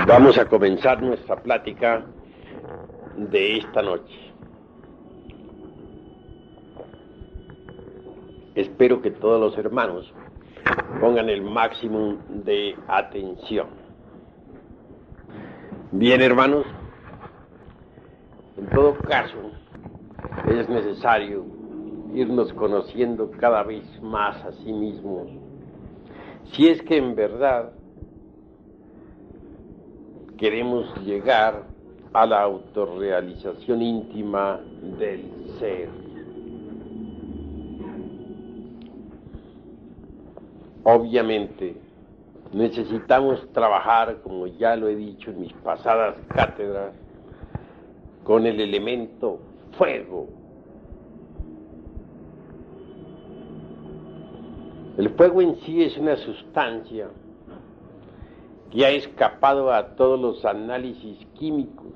Vamos a comenzar nuestra plática de esta noche. Espero que todos los hermanos pongan el máximo de atención. Bien, hermanos, en todo caso es necesario irnos conociendo cada vez más a sí mismos, si es que en verdad queremos llegar a la autorrealización íntima del ser. Obviamente, necesitamos trabajar, como ya lo he dicho en mis pasadas cátedras, con el elemento fuego. El fuego en sí es una sustancia que ha escapado a todos los análisis químicos.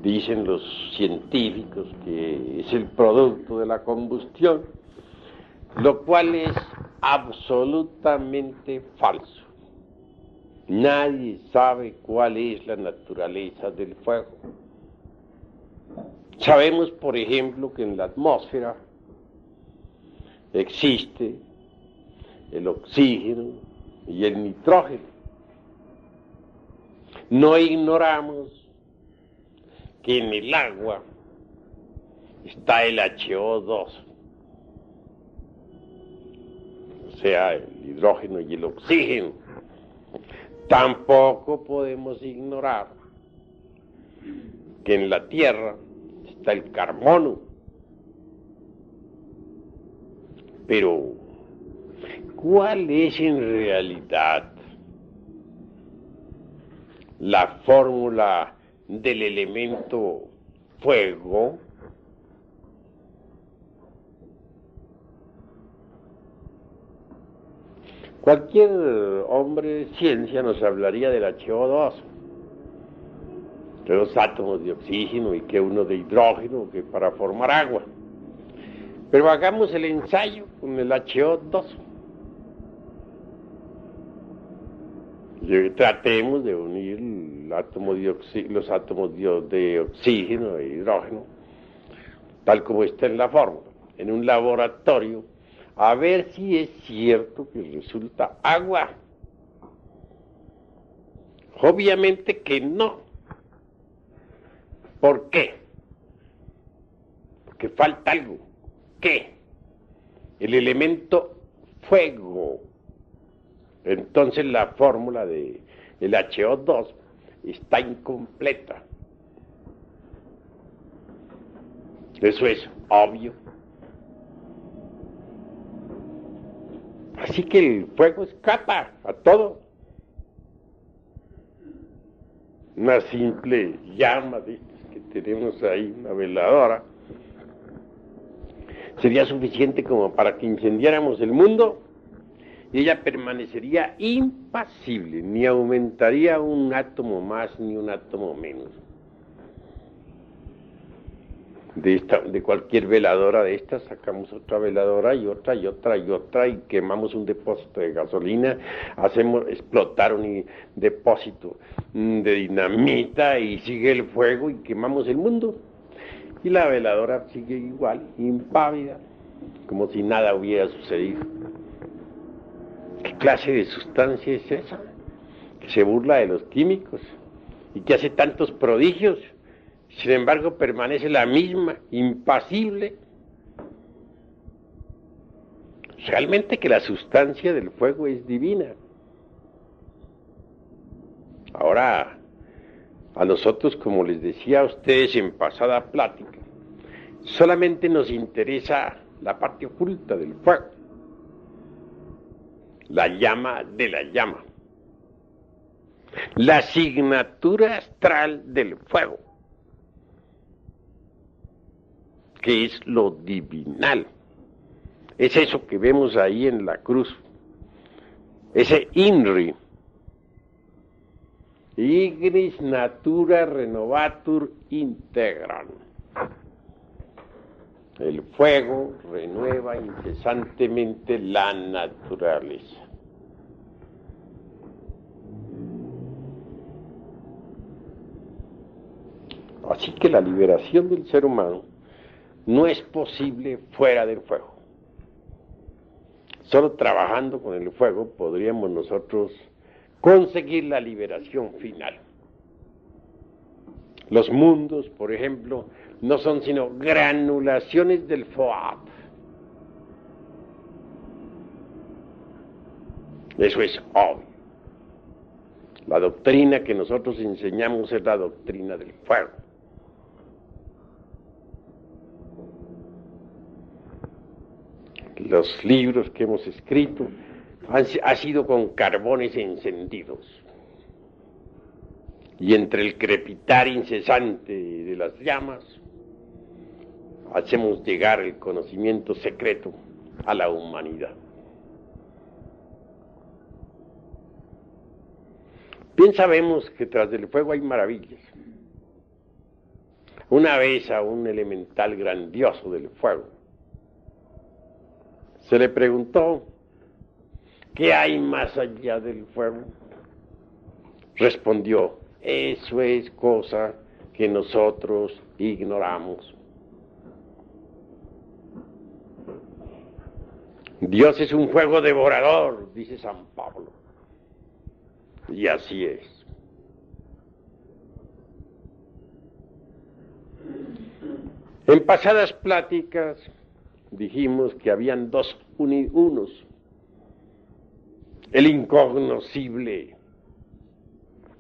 Dicen los científicos que es el producto de la combustión, lo cual es absolutamente falso. Nadie sabe cuál es la naturaleza del fuego. Sabemos, por ejemplo, que en la atmósfera existe el oxígeno y el nitrógeno. No ignoramos que en el agua está el HO2, o sea, el hidrógeno y el oxígeno. Tampoco podemos ignorar que en la Tierra está el carbono. Pero, ¿cuál es en realidad la fórmula del elemento fuego? Cualquier hombre de ciencia nos hablaría del HO2, de los átomos de oxígeno y que uno de hidrógeno, que para formar agua. Pero hagamos el ensayo con el HO2. Tratemos de unir los átomos de oxígeno e hidrógeno, tal como está en la fórmula, en un laboratorio, a ver si es cierto que resulta agua. Obviamente que no. ¿Por qué? Porque falta algo. ¿Qué? El elemento fuego. Entonces la fórmula del HO2 está incompleta. Eso es obvio. Así que el fuego escapa a todo. Una simple llama de estas que tenemos ahí, una veladora, sería suficiente como para que incendiáramos el mundo y ella permanecería impasible, ni aumentaría un átomo más ni un átomo menos. De cualquier veladora de estas sacamos otra veladora y otra y otra y otra y quemamos un depósito de gasolina, hacemos explotar un depósito de dinamita y sigue el fuego y quemamos el mundo. Y la veladora sigue igual, impávida, como si nada hubiera sucedido. ¿Qué clase de sustancia es esa? Que se burla de los químicos y que hace tantos prodigios. Sin embargo, permanece la misma, impasible. Realmente que la sustancia del fuego es divina. Ahora, a nosotros, como les decía a ustedes en pasada plática, solamente nos interesa la parte oculta del fuego, la llama de la llama, la asignatura astral del fuego, que es lo divinal. Es eso que vemos ahí en la cruz, ese INRI, Ignis Natura Renovatur Integran. El fuego renueva incesantemente la naturaleza. Así que la liberación del ser humano no es posible fuera del fuego. Solo trabajando con el fuego podríamos nosotros conseguir la liberación final. Los mundos, por ejemplo, no son sino granulaciones del Fuad. Eso es obvio. La doctrina que nosotros enseñamos es la doctrina del fuego. Los libros que hemos escrito han sido con carbones encendidos. Y entre el crepitar incesante de las llamas, hacemos llegar el conocimiento secreto a la humanidad. Bien sabemos que tras del fuego hay maravillas. Una vez a un elemental grandioso del fuego se le preguntó, ¿qué hay más allá del fuego? Respondió, eso es cosa que nosotros ignoramos. Dios es un fuego devorador, dice San Pablo. Y así es. En pasadas pláticas dijimos que habían dos unos. El incognoscible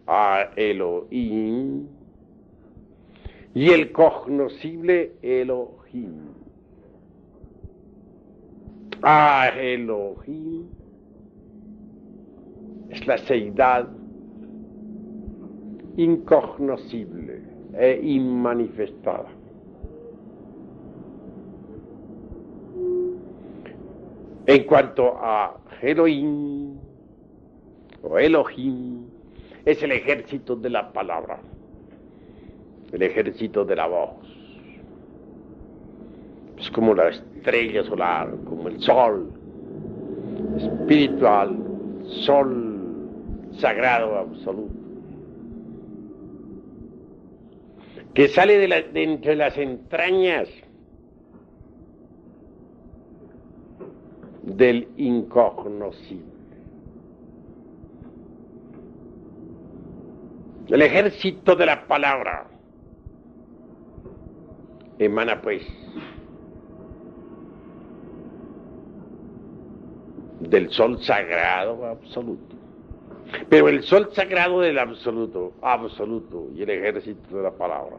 a Elohim y el cognoscible Elohim. A Elohim es la seidad incognoscible e inmanifestada. En cuanto a Elohim o Elohim, es el ejército de la palabra, el ejército de la voz. Es como la estrella solar, como el sol espiritual, sol sagrado absoluto, que sale de entre las entrañas del incognoscible. El ejército de la palabra emana pues del sol sagrado absoluto. Pero el sol sagrado del absoluto, y el ejército de la palabra,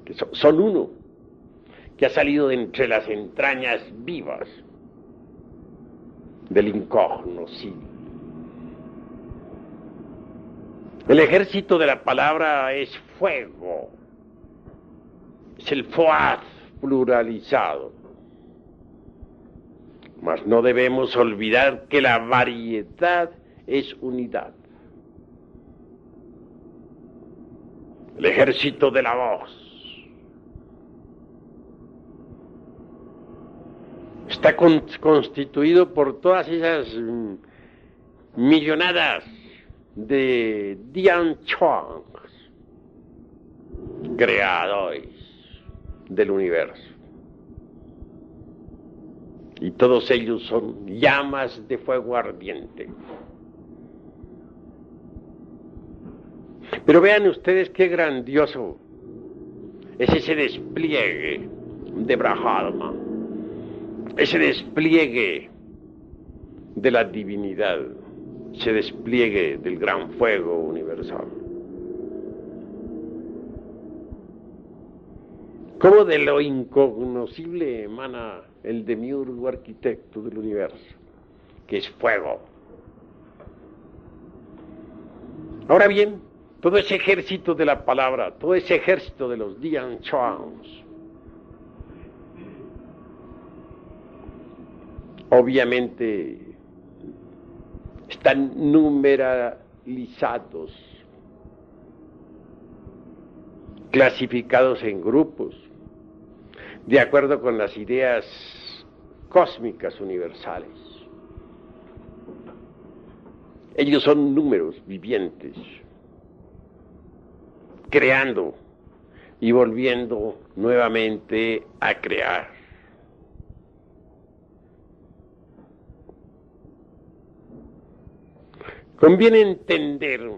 que son uno, que ha salido de entre las entrañas vivas del incognoscible. El ejército de la palabra es fuego, es el Fuad pluralizado. Mas no debemos olvidar que la variedad es unidad. El ejército de la voz está constituido por todas esas millonadas de Dian Chuang, creadores del universo. Y todos ellos son llamas de fuego ardiente. Pero vean ustedes qué grandioso es ese despliegue de Brahma, ese despliegue de la divinidad, ese despliegue del gran fuego universal. Cómo de lo incognoscible emana el demiurgo arquitecto del universo, que es fuego. Ahora bien, todo ese ejército de la palabra, todo ese ejército de los Dian Chuans, obviamente están numeralizados, clasificados en grupos, de acuerdo con las ideas cósmicas universales. Ellos son números vivientes creando y volviendo nuevamente a crear. Conviene entender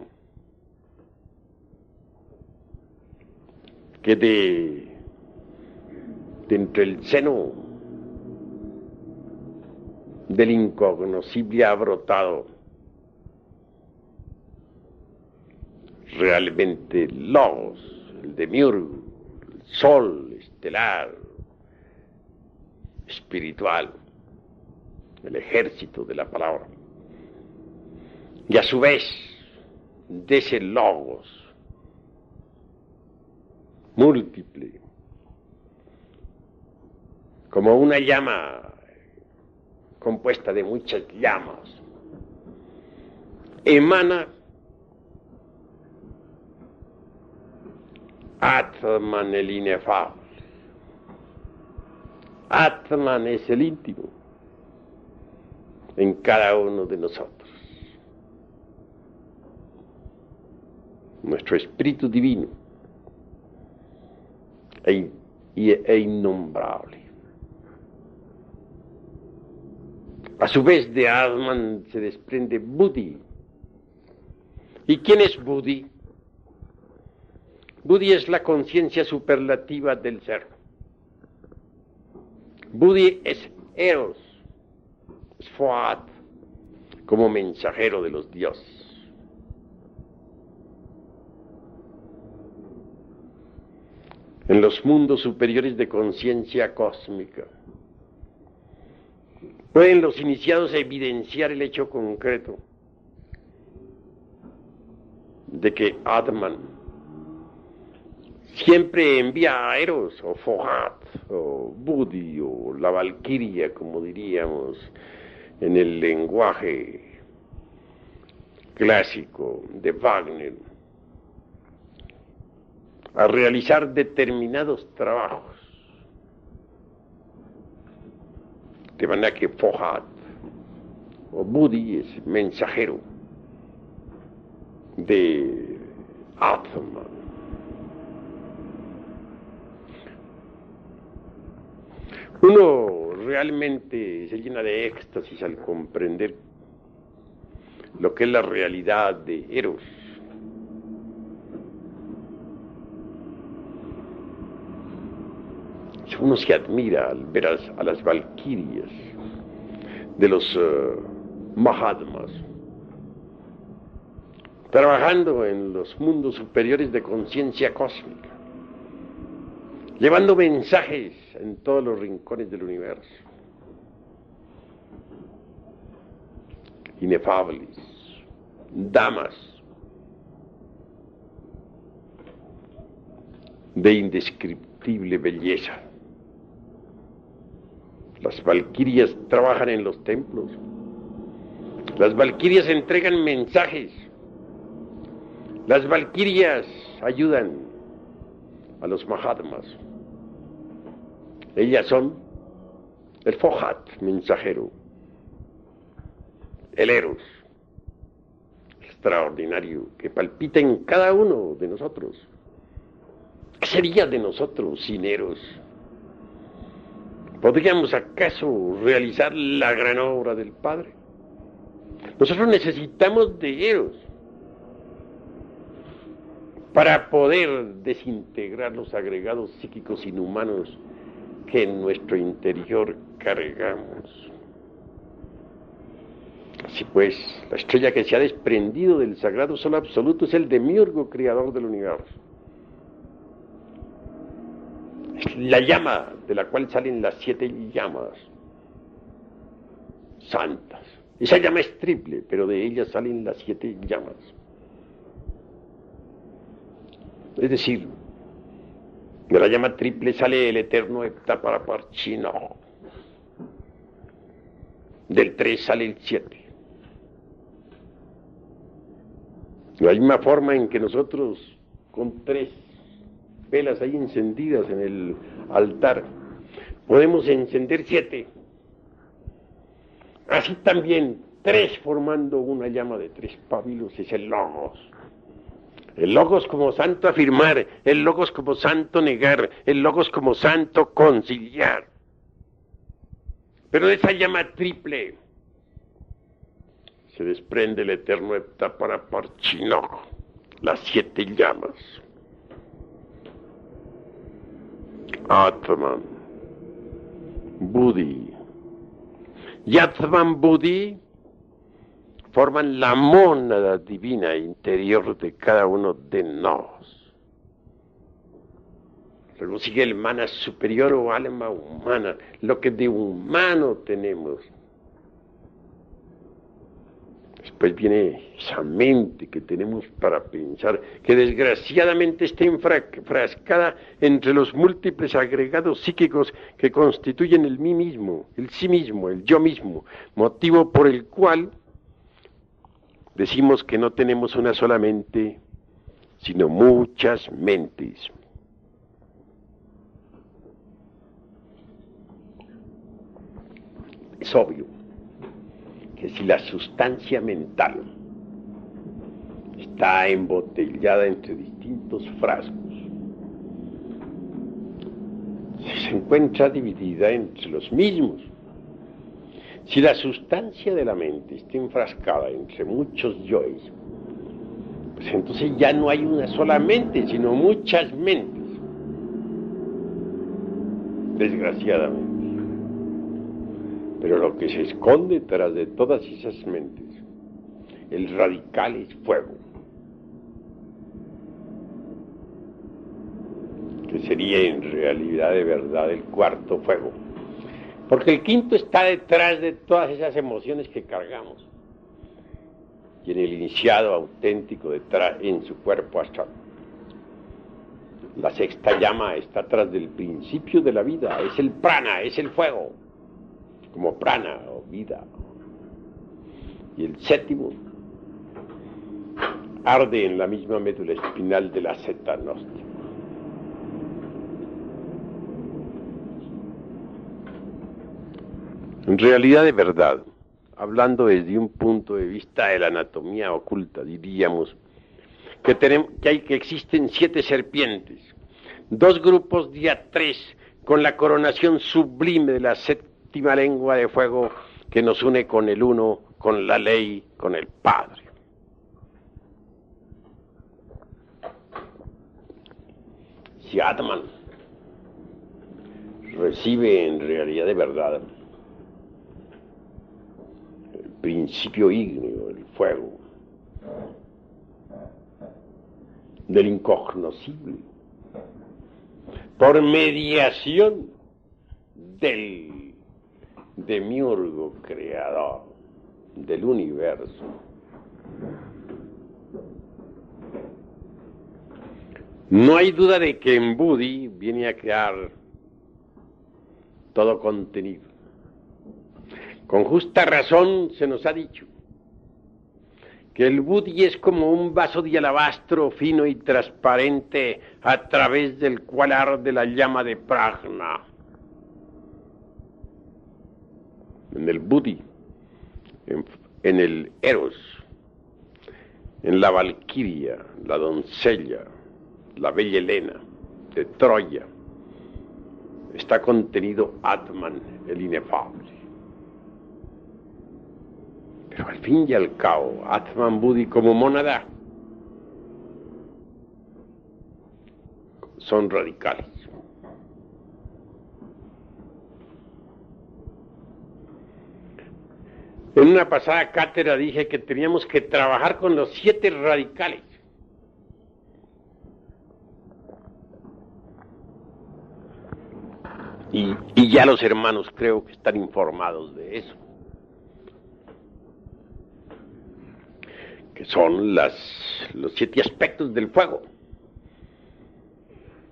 que de entre el seno del incognoscible ha brotado realmente el Logos, el demiurgo, el sol estelar, espiritual, el ejército de la palabra. Y a su vez, de ese Logos múltiple, como una llama compuesta de muchas llamas, emana Atman el inefable. Atman es el íntimo en cada uno de nosotros. Nuestro espíritu divino e innombrable. A su vez de Atman se desprende Buddhi. ¿Y quién es Buddhi? Buddhi es la conciencia superlativa del ser. Buddhi es Eros, es Foat, como mensajero de los dioses. En los mundos superiores de conciencia cósmica, pueden los iniciados evidenciar el hecho concreto de que Atman siempre envía a Eros, o Fohat, o Buddhi, o la Valquiria, como diríamos en el lenguaje clásico de Wagner, a realizar determinados trabajos. De manera que Fohat, o Buddhi, es mensajero de Atman. Uno realmente se llena de éxtasis al comprender lo que es la realidad de Eros. Uno se admira al ver a las valquirias de los Mahatmas trabajando en los mundos superiores de conciencia cósmica, llevando mensajes en todos los rincones del universo, inefables, damas de indescriptible belleza. Las valquirias trabajan en los templos. Las valquirias entregan mensajes. Las valquirias ayudan a los Mahatmas. Ellas son el Fohat, mensajero, el Eros, extraordinario, que palpita en cada uno de nosotros. ¿Qué sería de nosotros sin Eros? ¿Podríamos acaso realizar la gran obra del Padre? Nosotros necesitamos de Eros para poder desintegrar los agregados psíquicos inhumanos que en nuestro interior cargamos. Así pues, la estrella que se ha desprendido del sagrado sol absoluto es el demiurgo creador del universo. Es la llama de la cual salen las 7 llamas santas. Esa llama es triple, pero de ella salen las 7 llamas. Es decir, de la llama triple sale el eterno Heptaparaparchino. Del 3 sale el 7. De la misma forma en que nosotros, con 3 velas ahí encendidas en el altar, podemos encender 7. Así también 3 formando una llama de 3 pábilos es el Logos. El logos como santo afirmar, el logos como santo negar, el logos como santo conciliar. Pero de esa llama triple se desprende el eterno Etapara Parchino, las 7 llamas. Atman, Buddhi y Atman Buddhi forman la mónada divina interior de cada uno de nosotros. Luego sigue el mana superior o alma humana, lo que de humano tenemos. Después viene esa mente que tenemos para pensar, que desgraciadamente está enfrascada entre los múltiples agregados psíquicos que constituyen el mí mismo, el sí mismo, el yo mismo, motivo por el cual decimos que no tenemos una sola mente, sino muchas mentes. Es obvio que si la sustancia mental está embotellada entre distintos frascos, si se encuentra dividida entre los mismos, si la sustancia de la mente está enfrascada entre muchos yoes, pues entonces ya no hay una sola mente, sino muchas mentes, desgraciadamente. Pero lo que se esconde tras de todas esas mentes, el radical es fuego, que sería en realidad de verdad el cuarto fuego, porque el quinto está detrás de todas esas emociones que cargamos, y en el iniciado auténtico detrás, en su cuerpo astral. La sexta llama está atrás del principio de la vida, es el prana, es el fuego, como prana o vida. Y el séptimo arde en la misma médula espinal de la zeta gnóstica. En realidad, de verdad, hablando desde un punto de vista de la anatomía oculta, diríamos que existen 7 serpientes, 2 grupos de A3 con la coronación sublime de la séptima lengua de fuego que nos une con el uno, con la ley, con el Padre. Si Atman recibe en realidad de verdad el principio ígneo, el fuego, del incognoscible, por mediación del demiurgo creador del universo, no hay duda de que en Buddhi viene a crear todo contenido. Con justa razón se nos ha dicho que el Buddhi es como un vaso de alabastro fino y transparente a través del cual arde la llama de Prajna. En el Buddhi, en el Eros, en la Valquiria, la doncella, la bella Helena de Troya, está contenido Atman, el inefable. Pero al fin y al cabo, Atman Buddhi como mónada son radicales. En una pasada cátedra dije que teníamos que trabajar con los 7 radicales. Y ya los hermanos creo que están informados de eso. Que son los 7 aspectos del fuego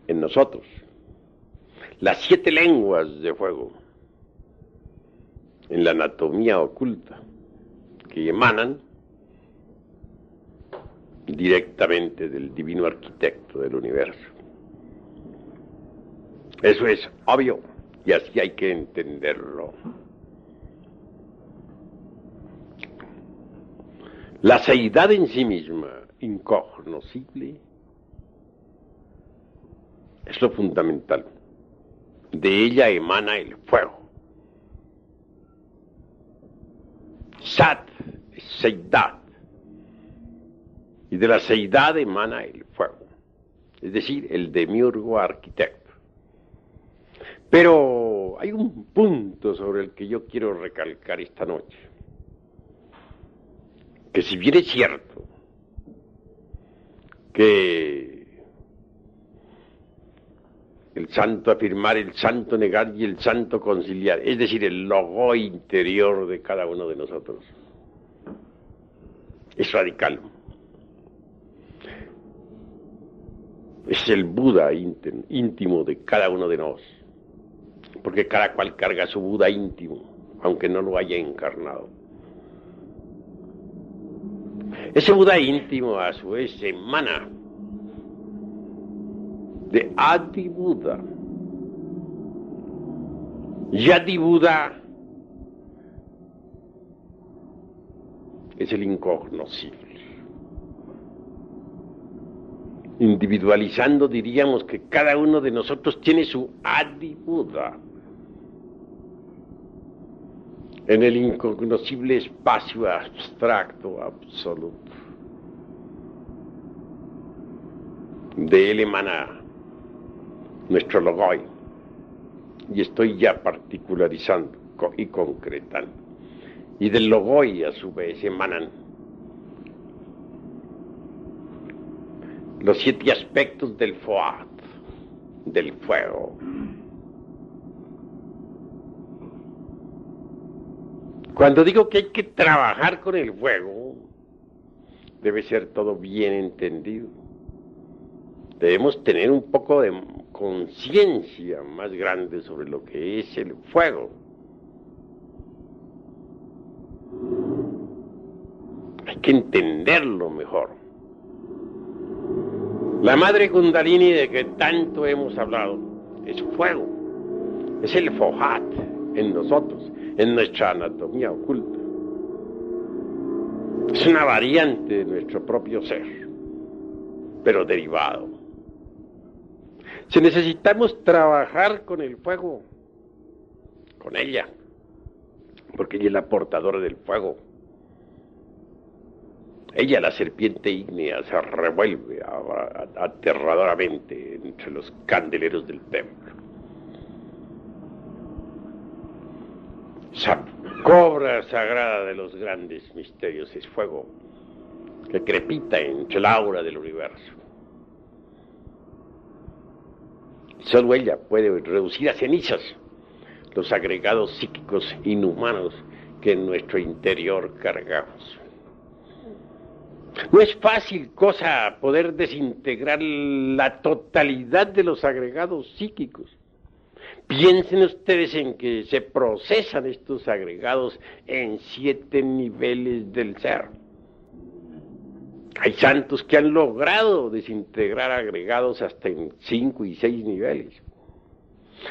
en nosotros. Las 7 lenguas de fuego en la anatomía oculta que emanan directamente del divino arquitecto del universo. Eso es obvio y así hay que entenderlo. La seidad en sí misma, incognoscible, es lo fundamental. De ella emana el fuego. Sat es seidad. Y de la seidad emana el fuego. Es decir, el demiurgo arquitecto. Pero hay un punto sobre el que yo quiero recalcar esta noche. Que si bien es cierto que el santo afirmar, el santo negar y el santo conciliar, es decir, el logo interior de cada uno de nosotros, es radical. Es el Buda íntimo de cada uno de nosotros, porque cada cual carga su Buda íntimo, aunque no lo haya encarnado. Ese Buda íntimo, a su vez, emana de Adi Buda. Y Adi Buda es el incognoscible. Individualizando, diríamos que cada uno de nosotros tiene su Adi Buda en el incognoscible espacio abstracto absoluto. De él emana nuestro logoi, y estoy ya particularizando y concretando. Y del logoi, a su vez, emanan los 7 aspectos del Foat, del fuego. Cuando digo que hay que trabajar con el fuego, debe ser todo bien entendido. Debemos tener un poco de conciencia más grande sobre lo que es el fuego. Hay que entenderlo mejor. La madre Kundalini de que tanto hemos hablado es fuego. Es el Fohat en nosotros, en nuestra anatomía oculta. Es una variante de nuestro propio ser, pero derivado. Si necesitamos trabajar con el fuego, con ella, porque ella es la portadora del fuego. Ella, la serpiente ígnea, se revuelve aterradoramente entre los candeleros del templo. Esa cobra sagrada de los grandes misterios es fuego, que crepita entre el aura del universo. Solo ella puede reducir a cenizas los agregados psíquicos inhumanos que en nuestro interior cargamos. No es fácil cosa poder desintegrar la totalidad de los agregados psíquicos. Piensen ustedes en que se procesan estos agregados en 7 niveles del ser. Hay santos que han logrado desintegrar agregados hasta en 5 y 6 niveles.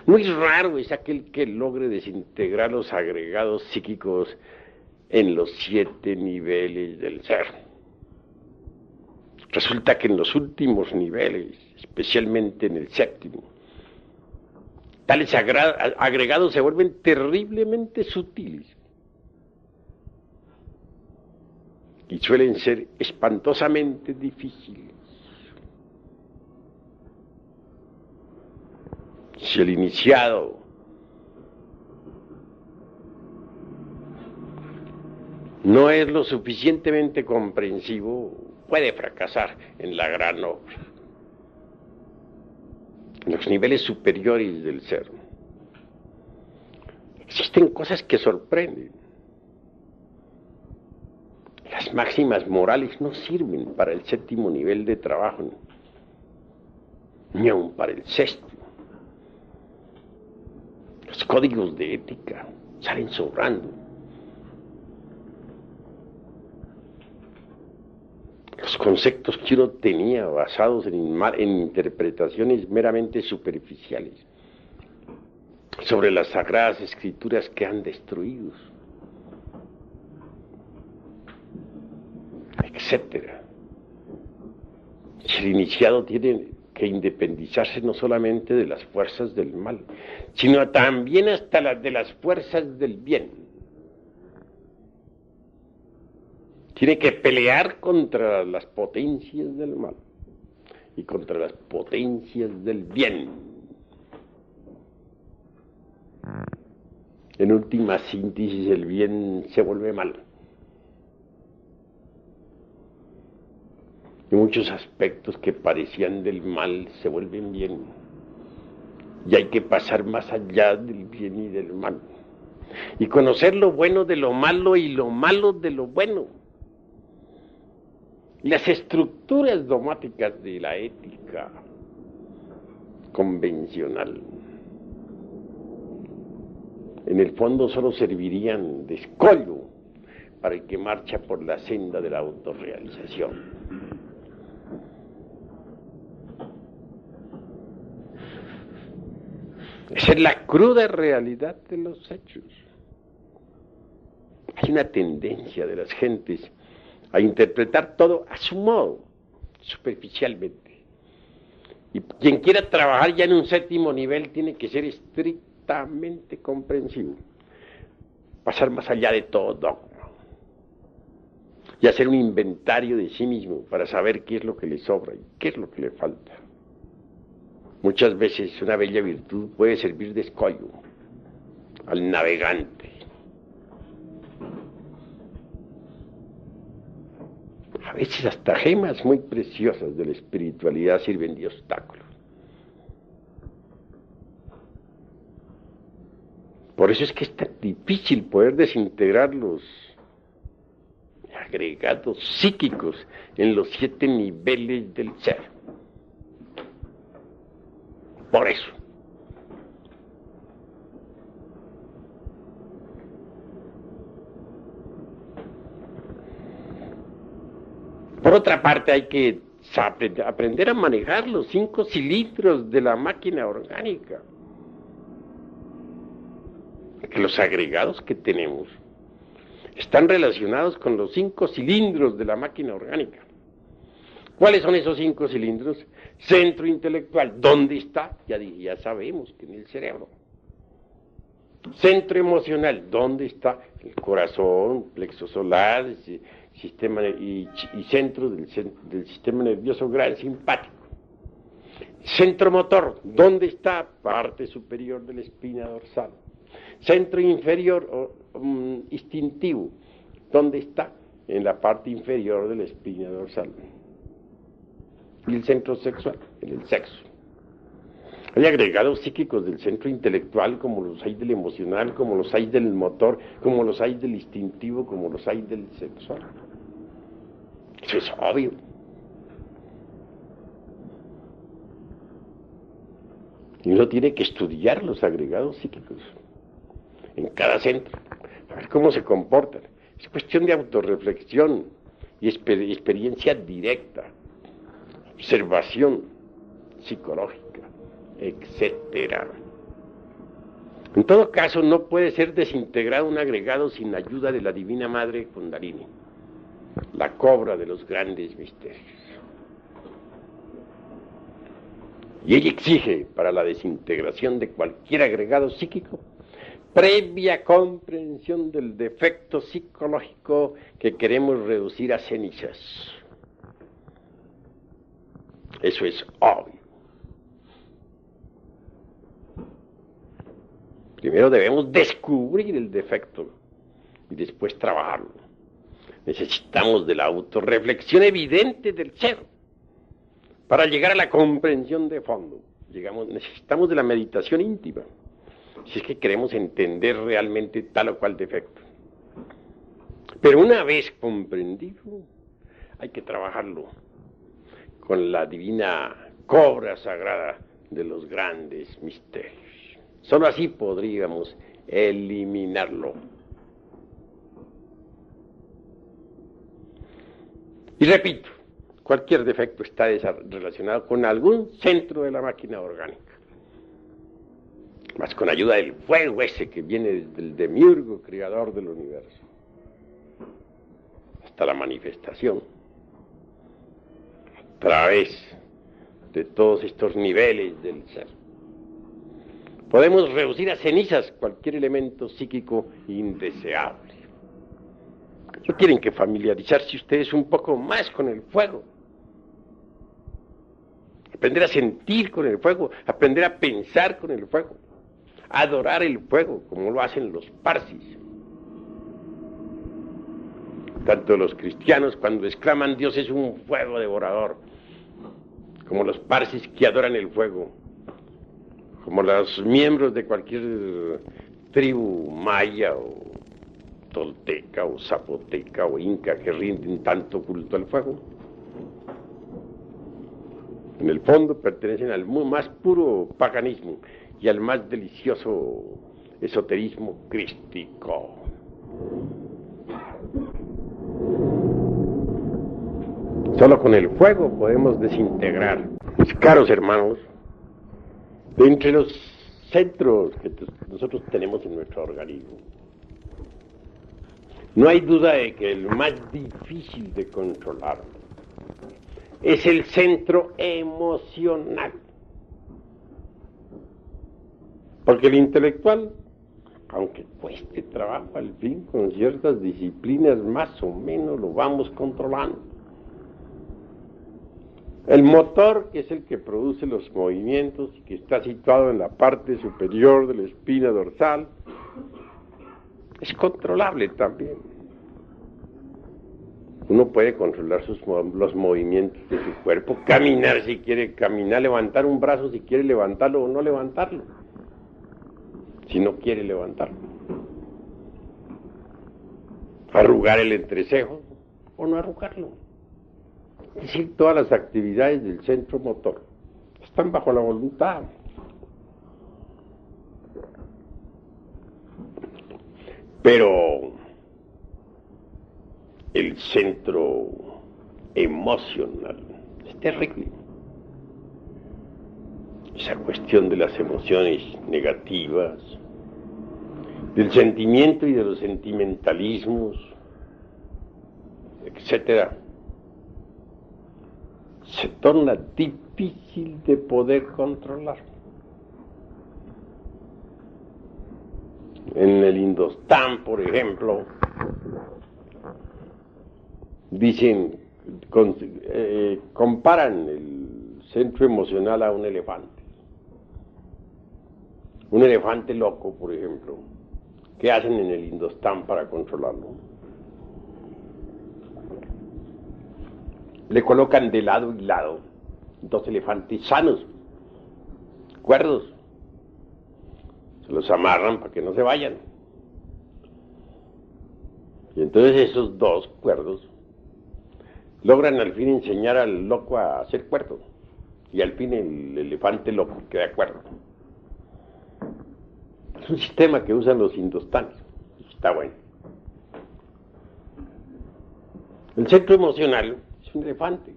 Muy raro es aquel que logre desintegrar los agregados psíquicos en los 7 niveles del ser. Resulta que en los últimos niveles, especialmente en el 7º, tales agregados se vuelven terriblemente sutiles y suelen ser espantosamente difíciles. Si el iniciado no es lo suficientemente comprensivo, puede fracasar en la gran obra. En los niveles superiores del ser existen cosas que sorprenden. Las máximas morales no sirven para el 7º nivel de trabajo, ni aun para el 6º. Los códigos de ética salen sobrando. Los conceptos que uno tenía basados en interpretaciones meramente superficiales sobre las sagradas escrituras que han destruido. etcétera. El iniciado tiene que independizarse no solamente de las fuerzas del mal, sino también hasta de las fuerzas del bien. Tiene que pelear contra las potencias del mal y contra las potencias del bien. En última síntesis, el bien se vuelve mal. Y muchos aspectos que parecían del mal se vuelven bien. Y hay que pasar más allá del bien y del mal. Y conocer lo bueno de lo malo y lo malo de lo bueno. Las estructuras dogmáticas de la ética convencional, en el fondo solo servirían de escollo para el que marcha por la senda de la autorrealización. Esa es la cruda realidad de los hechos. Hay una tendencia de las gentes a interpretar todo a su modo, superficialmente. Y quien quiera trabajar ya en un séptimo nivel tiene que ser estrictamente comprensivo, pasar más allá de todo dogma y hacer un inventario de sí mismo para saber qué es lo que le sobra y qué es lo que le falta. Muchas veces una bella virtud puede servir de escollo al navegante. A veces hasta gemas muy preciosas de la espiritualidad sirven de obstáculo. Por eso es que es tan difícil poder desintegrar los agregados psíquicos en los 7 niveles del ser. Por eso. Por otra parte, hay que aprender a manejar los 5 cilindros de la máquina orgánica. Que los agregados que tenemos están relacionados con los 5 cilindros de la máquina orgánica. ¿Cuáles son esos 5 cilindros? Centro intelectual, ¿dónde está? Ya sabemos que en el cerebro. Centro emocional, ¿dónde está? El corazón, plexo solar, sistema y centro del sistema nervioso gran simpático. Centro motor, ¿dónde está? Parte superior de la espina dorsal. Centro inferior instintivo, ¿dónde está? En la parte inferior de la espina dorsal. Y el centro sexual, en el sexo. Hay agregados psíquicos del centro intelectual, como los hay del emocional, como los hay del motor, como los hay del instintivo, como los hay del sexual. Eso es obvio. Y uno tiene que estudiar los agregados psíquicos en cada centro, a ver cómo se comportan. Es cuestión de autorreflexión y experiencia directa, observación psicológica, etcétera. En todo caso, no puede ser desintegrado un agregado sin ayuda de la Divina Madre Kundalini, la cobra de los grandes misterios. Y ella exige, para la desintegración de cualquier agregado psíquico, previa comprensión del defecto psicológico que queremos reducir a cenizas. Eso es obvio. Primero debemos descubrir el defecto y después trabajarlo. Necesitamos de la autorreflexión evidente del ser para llegar a la comprensión de fondo. Necesitamos de la meditación íntima, si es que queremos entender realmente tal o cual defecto. Pero una vez comprendido, hay que trabajarlo con la divina cobra sagrada de los grandes misterios. Solo así podríamos eliminarlo. Y repito, cualquier defecto está relacionado con algún centro de la máquina orgánica. Más con ayuda del fuego ese que viene desde el demiurgo creador del universo hasta la manifestación través de todos estos niveles del ser. Podemos reducir a cenizas cualquier elemento psíquico indeseable. ¿No tienen que familiarizarse ustedes un poco más con el fuego? Aprender a sentir con el fuego, aprender a pensar con el fuego, adorar el fuego, como lo hacen los parsis. Tanto los cristianos cuando exclaman Dios es un fuego devorador, como los parsis que adoran el fuego, como los miembros de cualquier tribu maya o tolteca o zapoteca o inca que rinden tanto culto al fuego. En el fondo pertenecen al más puro paganismo y al más delicioso esoterismo crístico. Solo con el fuego podemos desintegrar. Mis caros hermanos, de entre los centros que nosotros tenemos en nuestro organismo, no hay duda de que el más difícil de controlar es el centro emocional. Porque el intelectual, aunque cueste trabajo al fin, con ciertas disciplinas más o menos lo vamos controlando. El motor, que es el que produce los movimientos y que está situado en la parte superior de la espina dorsal, es controlable también. Uno puede controlar los movimientos de su cuerpo, caminar si quiere caminar, levantar un brazo si quiere levantarlo o no levantarlo, si no quiere levantarlo. Arrugar el entrecejo o no arrugarlo. Es decir, todas las actividades del centro motor están bajo la voluntad. Pero el centro emocional es terrible. Esa cuestión de las emociones negativas, del sentimiento y de los sentimentalismos, etcétera, se torna difícil de poder controlar. En el Indostán, por ejemplo, dicen, comparan el centro emocional a un elefante. Un elefante loco, por ejemplo, ¿qué hacen en el Indostán para controlarlo? Le colocan de lado y lado dos elefantes sanos, cuerdos. Se los amarran para que no se vayan. Y entonces esos dos cuerdos logran al fin enseñar al loco a ser cuerdo. Y al fin el elefante loco queda cuerdo. Es un sistema que usan los indostanes. Está bueno. El centro emocional es un elefante.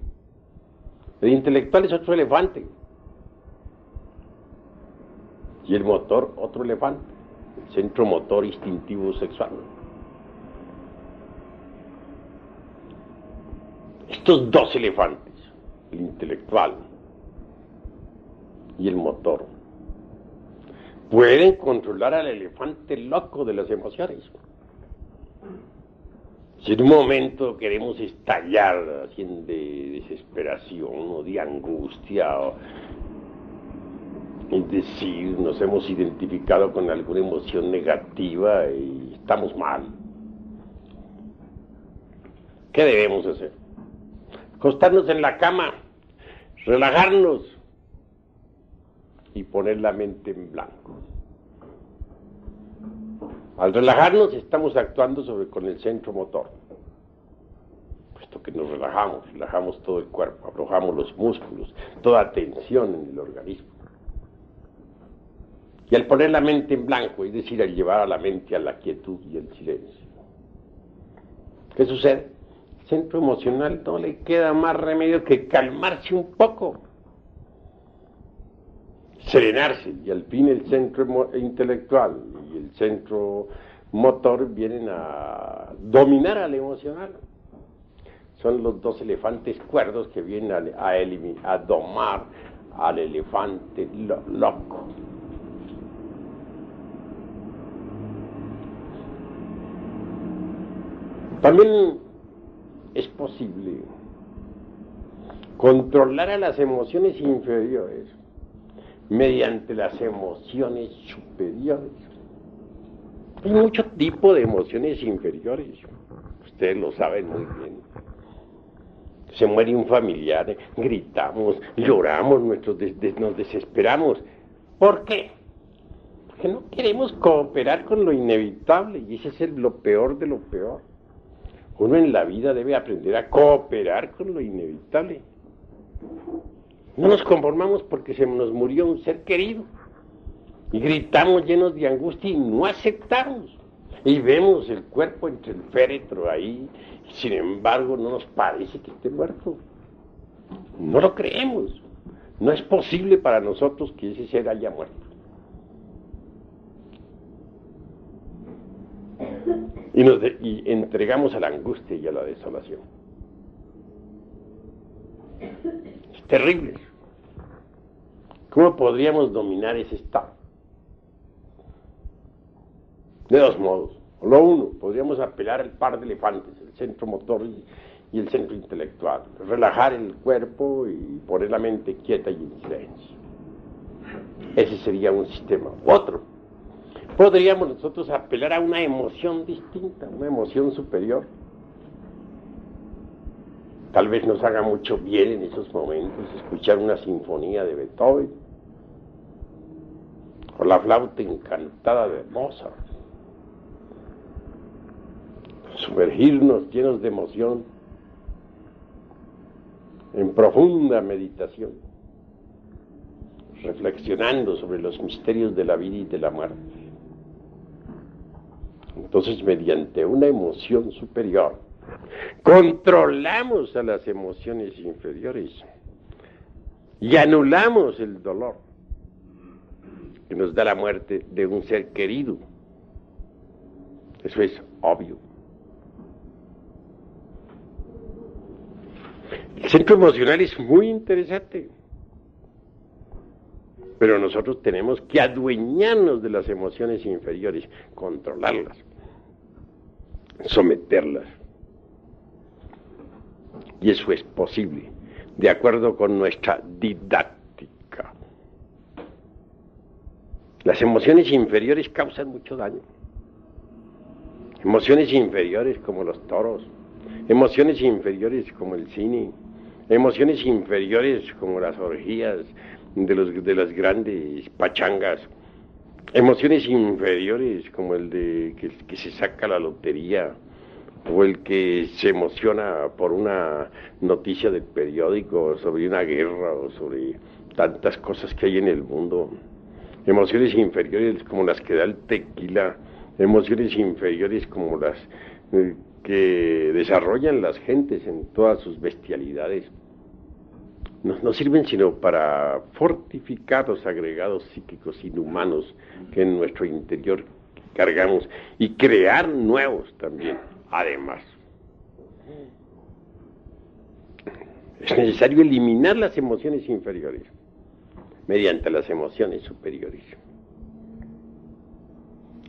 El intelectual es otro elefante. Y el motor, otro elefante. El centro motor instintivo sexual. Estos dos elefantes, el intelectual y el motor, pueden controlar al elefante loco de las emociones. Si en un momento queremos estallar así de desesperación o de angustia, es decir, nos hemos identificado con alguna emoción negativa y estamos mal, ¿qué debemos hacer? Acostarnos en la cama, relajarnos y poner la mente en blanco. Al relajarnos estamos actuando con el centro motor, puesto que nos relajamos todo el cuerpo, aflojamos los músculos, toda tensión en el organismo. Y al poner la mente en blanco, es decir, al llevar a la mente a la quietud y el silencio, ¿qué sucede? El centro emocional no le queda más remedio que calmarse un poco, serenarse, y al fin el centro intelectual y el centro motor vienen a dominar al emocional. son los dos elefantes cuerdos que vienen a domar al elefante loco. También es posible controlar a las emociones inferiores mediante las emociones superiores. Hay mucho tipo de emociones inferiores, ustedes lo saben muy bien. Se muere un familiar, gritamos, lloramos, nos desesperamos. ¿Por qué? Porque no queremos cooperar con lo inevitable, y ese es lo peor de lo peor. Uno en la vida debe aprender a cooperar con lo inevitable. No nos conformamos porque se nos murió un ser querido y gritamos llenos de angustia y no aceptamos. Y vemos el cuerpo entre el féretro ahí, y sin embargo no nos parece que esté muerto. No lo creemos. No es posible para nosotros que ese ser haya muerto. Y entregamos a la angustia y a la desolación. Es terrible. ¿Cómo podríamos dominar ese estado? De dos modos. Lo uno, podríamos apelar al par de elefantes, el centro motor y el centro intelectual. Relajar el cuerpo y poner la mente quieta y en silencio. Ese sería un sistema. Otro, podríamos nosotros apelar a una emoción distinta, una emoción superior. Tal vez nos haga mucho bien en esos momentos escuchar una sinfonía de Beethoven o la flauta encantada de Mozart. Sumergirnos llenos de emoción en profunda meditación, reflexionando sobre los misterios de la vida y de la muerte. Entonces, mediante una emoción superior, controlamos a las emociones inferiores y anulamos el dolor que nos da la muerte de un ser querido. Eso es obvio. El centro emocional es muy interesante, pero nosotros tenemos que adueñarnos de las emociones inferiores, controlarlas, someterlas. Y eso es posible, de acuerdo con nuestra didáctica. Las emociones inferiores causan mucho daño. Emociones inferiores como los toros, emociones inferiores como el cine, emociones inferiores como las orgías de las grandes pachangas, emociones inferiores como el de que se saca la lotería, o el que se emociona por una noticia del periódico sobre una guerra o sobre tantas cosas que hay en el mundo. Emociones inferiores como las que da el tequila, emociones inferiores como las que desarrollan las gentes en todas sus bestialidades. No sirven sino para fortificar los agregados psíquicos inhumanos que en nuestro interior cargamos y crear nuevos también, además. Es necesario eliminar las emociones inferiores mediante las emociones superiores.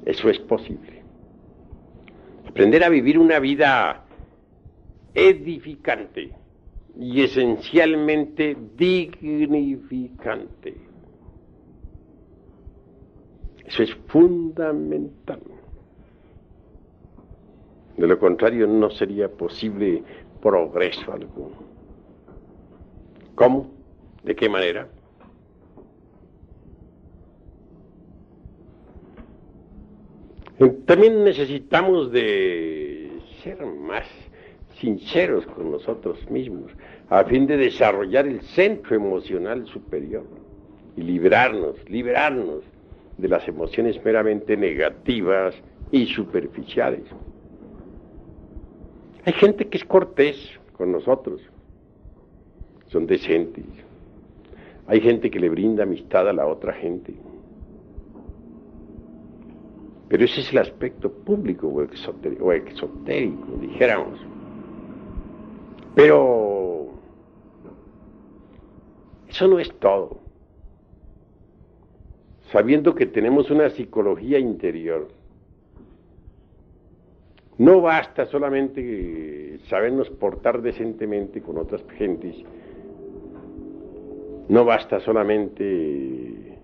Eso es posible. Aprender a vivir una vida edificante y esencialmente dignificante. Eso es fundamental. De lo contrario, no sería posible progreso alguno. ¿Cómo? ¿De qué manera? También necesitamos de ser más sinceros con nosotros mismos, a fin de desarrollar el centro emocional superior y liberarnos de las emociones meramente negativas y superficiales. Hay gente que es cortés con nosotros, son decentes. Hay gente que le brinda amistad a la otra gente. Pero ese es el aspecto público o exotérico, dijéramos. Pero eso no es todo. Sabiendo que tenemos una psicología interior, no basta solamente sabernos portar decentemente con otras gentes, no basta solamente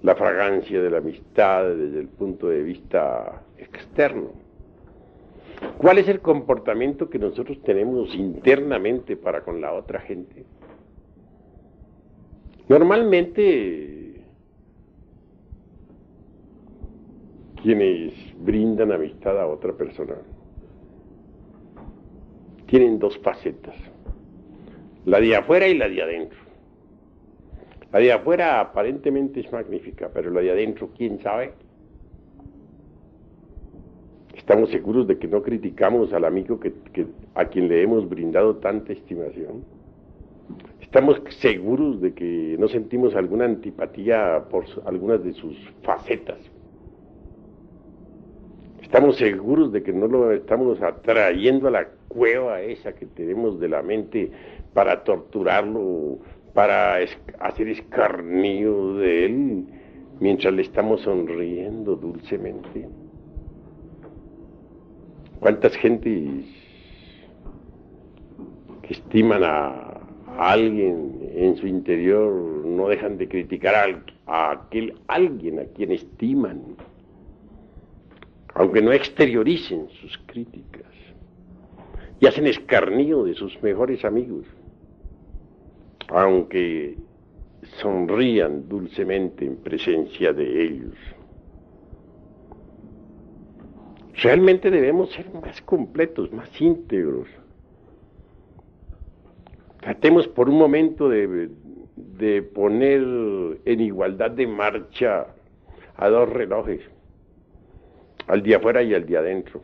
la fragancia de la amistad desde el punto de vista externo. ¿Cuál es el comportamiento que nosotros tenemos internamente para con la otra gente? Normalmente, quienes brindan amistad a otra persona tienen dos facetas, la de afuera y la de adentro. La de afuera aparentemente es magnífica, pero la de adentro, ¿quién sabe? Estamos seguros de que no criticamos al amigo a quien le hemos brindado tanta estimación. Estamos seguros de que no sentimos alguna antipatía por algunas de sus facetas. Estamos seguros de que no lo estamos atrayendo a la cueva esa que tenemos de la mente para torturarlo, para hacer escarnio de él, mientras le estamos sonriendo dulcemente. ¿Cuántas gentes que estiman a alguien en su interior no dejan de criticar a aquel alguien a quien estiman, aunque no exterioricen sus críticas, y hacen escarnio de sus mejores amigos, aunque sonrían dulcemente en presencia de ellos? Realmente debemos ser más completos, más íntegros. Tratemos por un momento de poner en igualdad de marcha a dos relojes, al de afuera y al de adentro,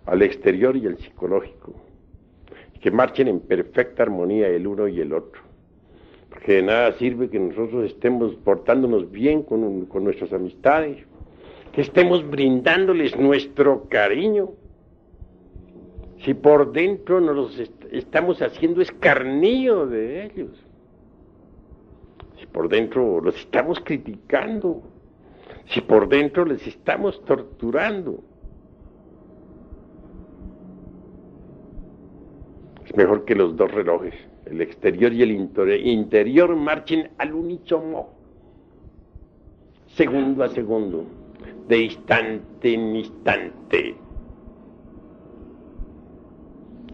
al exterior y al psicológico, que marchen en perfecta armonía el uno y el otro, porque de nada sirve que nosotros estemos portándonos bien con nuestras amistades, que estemos brindándoles nuestro cariño, si por dentro nos estamos haciendo escarnio de ellos, si por dentro los estamos criticando, si por dentro les estamos torturando. Es mejor que los dos relojes, el exterior y el interior, marchen al unísono, segundo a segundo, de instante en instante.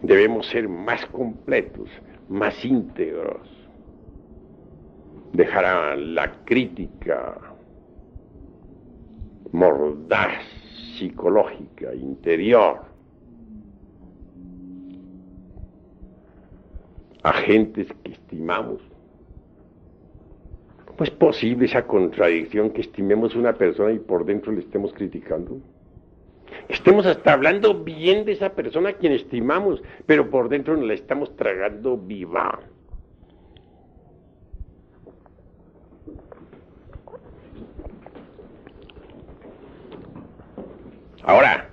Debemos ser más completos, más íntegros, dejar a la crítica mordaz, psicológica, interior, a gentes que estimamos. ¿Cómo es posible esa contradicción que estimemos una persona y por dentro le estemos criticando? Estemos hasta hablando bien de esa persona a quien estimamos, pero por dentro nos la estamos tragando viva. Ahora,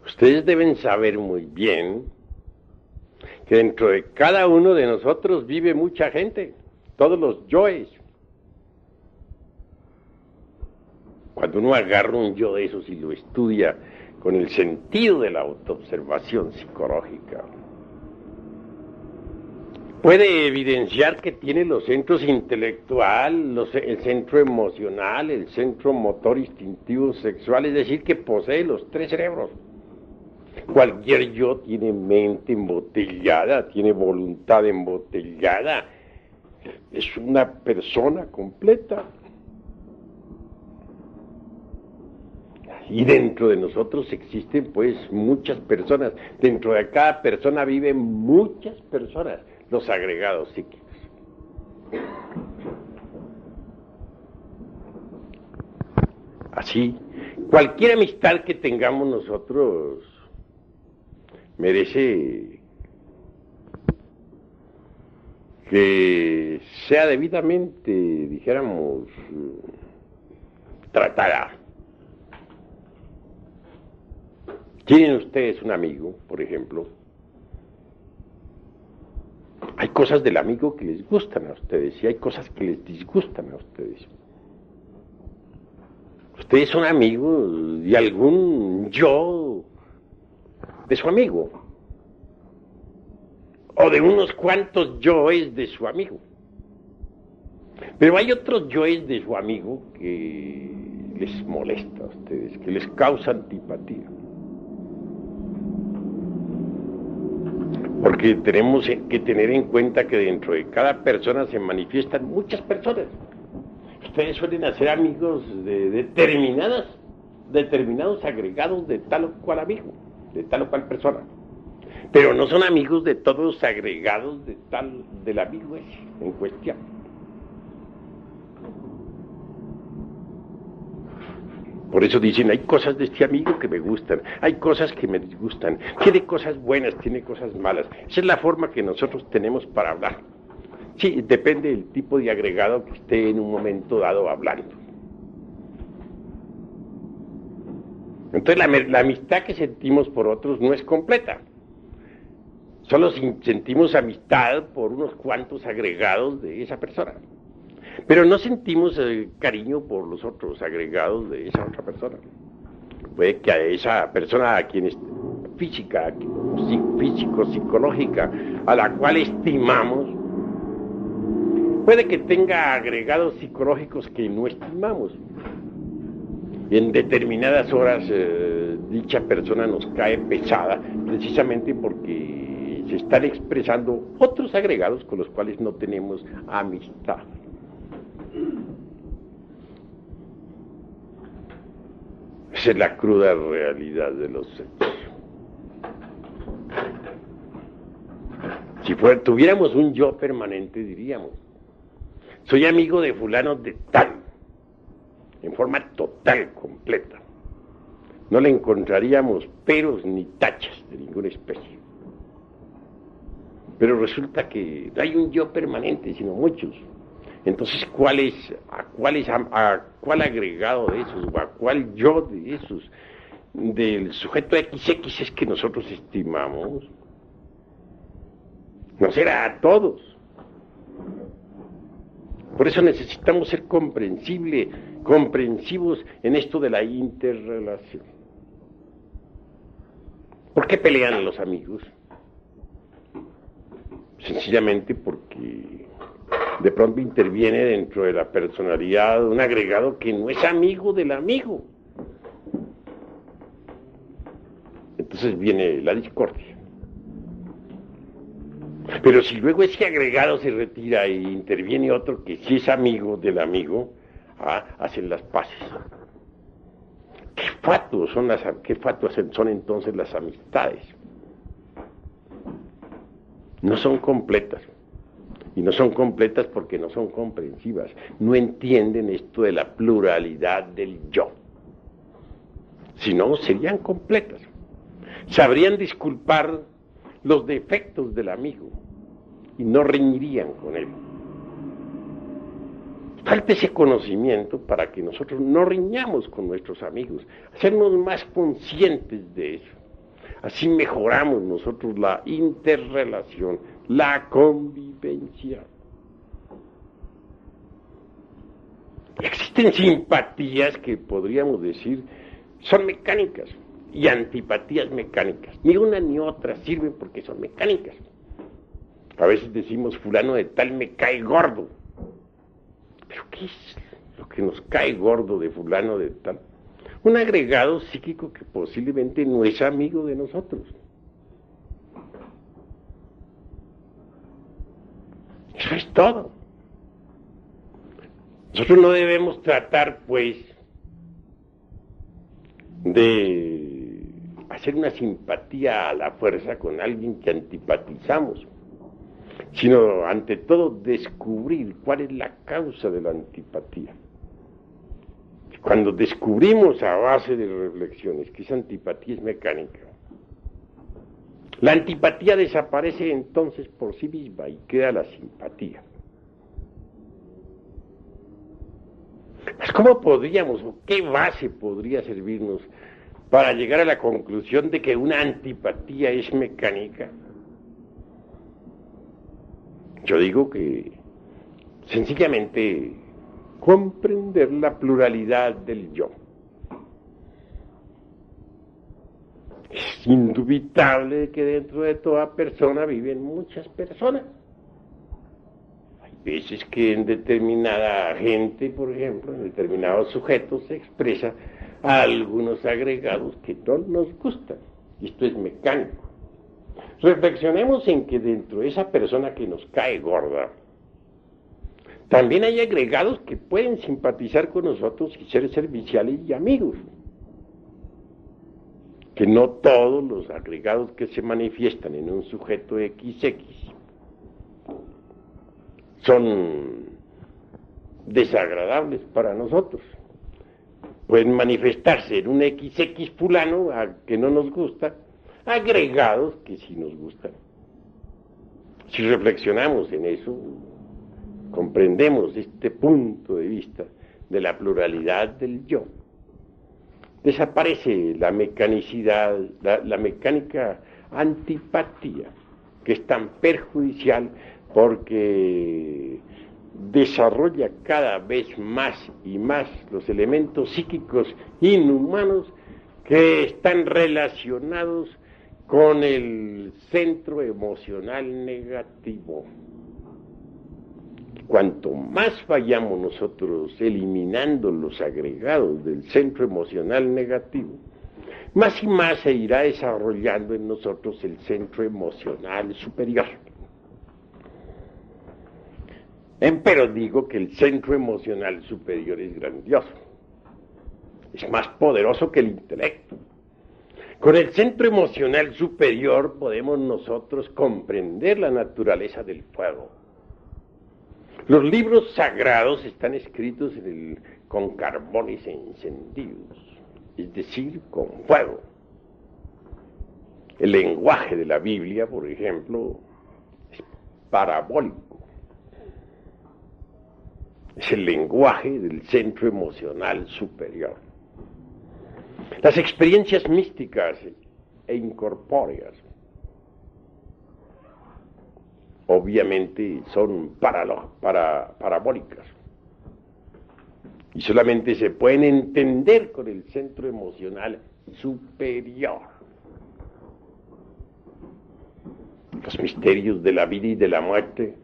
ustedes deben saber muy bien que dentro de cada uno de nosotros vive mucha gente, todos los yoes. Cuando uno agarra un yo de esos y lo estudia con el sentido de la autoobservación psicológica, puede evidenciar que tiene los centros intelectual, el centro emocional, el centro motor instintivo sexual, es decir, que posee los tres cerebros. Cualquier yo tiene mente embotellada, tiene voluntad embotellada, es una persona completa. Y dentro de nosotros existen pues muchas personas, dentro de cada persona viven muchas personas, los agregados psíquicos. Así, cualquier amistad que tengamos nosotros merece que sea debidamente, dijéramos, tratada. Tienen ustedes un amigo, por ejemplo, cosas del amigo que les gustan a ustedes y hay cosas que les disgustan a ustedes. Ustedes son amigos de algún yo de su amigo, o de unos cuantos yoes de su amigo. Pero hay otros yoes de su amigo que les molesta a ustedes, que les causa antipatía. Porque tenemos que tener en cuenta que dentro de cada persona se manifiestan muchas personas. Ustedes suelen hacer amigos de determinados agregados de tal o cual amigo, de tal o cual persona. Pero no son amigos de todos los agregados del amigo ese en cuestión. Por eso dicen, hay cosas de este amigo que me gustan, hay cosas que me disgustan, tiene cosas buenas, tiene cosas malas. Esa es la forma que nosotros tenemos para hablar. Sí, depende del tipo de agregado que esté en un momento dado hablando. Entonces la amistad que sentimos por otros no es completa. Solo sentimos amistad por unos cuantos agregados de esa persona. Pero no sentimos cariño por los otros agregados de esa otra persona. Puede que a esa persona a quien es física, físico, psicológica, a la cual estimamos, puede que tenga agregados psicológicos que no estimamos. En determinadas horas dicha persona nos cae pesada, precisamente porque se están expresando otros agregados con los cuales no tenemos amistad. Esa es la cruda realidad de los hechos. Si tuviéramos un yo permanente, diríamos, soy amigo de fulano de tal, en forma total, completa. No le encontraríamos peros ni tachas de ninguna especie. Pero resulta que no hay un yo permanente, sino muchos. Entonces, a cuál agregado de esos, o a cuál yo de esos, del sujeto XX es que nosotros estimamos? No será a todos. Por eso necesitamos ser comprensivos en esto de la interrelación. ¿Por qué pelean los amigos? Sencillamente porque de pronto interviene dentro de la personalidad un agregado que no es amigo del amigo. Entonces viene la discordia. Pero si luego ese agregado se retira e interviene otro que sí es amigo del amigo, hacen las paces. ¿Qué fatuos son entonces las amistades? No son completas. Y no son completas porque no son comprensivas. No entienden esto de la pluralidad del yo. Si no, serían completas. Sabrían disculpar los defectos del amigo y no reñirían con él. Falta ese conocimiento para que nosotros no riñamos con nuestros amigos, hacernos más conscientes de eso. Así mejoramos nosotros la interrelación, la convivencia. Existen simpatías que podríamos decir son mecánicas y antipatías mecánicas. Ni una ni otra sirven porque son mecánicas. A veces decimos fulano de tal me cae gordo. ¿Pero qué es lo que nos cae gordo de fulano de tal? Un agregado psíquico que posiblemente no es amigo de nosotros. Eso es todo. Nosotros no debemos tratar, pues, de hacer una simpatía a la fuerza con alguien que antipatizamos, sino, ante todo, descubrir cuál es la causa de la antipatía. Cuando descubrimos a base de reflexiones que esa antipatía es mecánica, la antipatía desaparece entonces por sí misma y queda la simpatía. Pues, ¿cómo podríamos o qué base podría servirnos para llegar a la conclusión de que una antipatía es mecánica? Yo digo que sencillamente comprender la pluralidad del yo. Es indubitable que dentro de toda persona viven muchas personas. Hay veces que en determinada gente, por ejemplo, en determinados sujetos se expresa algunos agregados que no nos gustan. Esto es mecánico. Reflexionemos en que dentro de esa persona que nos cae gorda, también hay agregados que pueden simpatizar con nosotros y ser serviciales y amigos. Que no todos los agregados que se manifiestan en un sujeto XX son desagradables para nosotros. Pueden manifestarse en un XX fulano que no nos gusta, agregados que sí nos gustan. Si reflexionamos en eso, comprendemos este punto de vista de la pluralidad del yo. Desaparece la mecanicidad, la mecánica antipatía, que es tan perjudicial porque desarrolla cada vez más y más los elementos psíquicos inhumanos que están relacionados con el centro emocional negativo. Cuanto más vayamos nosotros eliminando los agregados del centro emocional negativo, más y más se irá desarrollando en nosotros el centro emocional superior. Pero digo que el centro emocional superior es grandioso, es más poderoso que el intelecto. Con el centro emocional superior podemos nosotros comprender la naturaleza del fuego. Los libros sagrados están escritos con carbones encendidos, es decir, con fuego. El lenguaje de la Biblia, por ejemplo, es parabólico. Es el lenguaje del centro emocional superior. Las experiencias místicas e incorpóreas obviamente son parabólicas y solamente se pueden entender con el centro emocional superior. Los misterios de la vida y de la muerte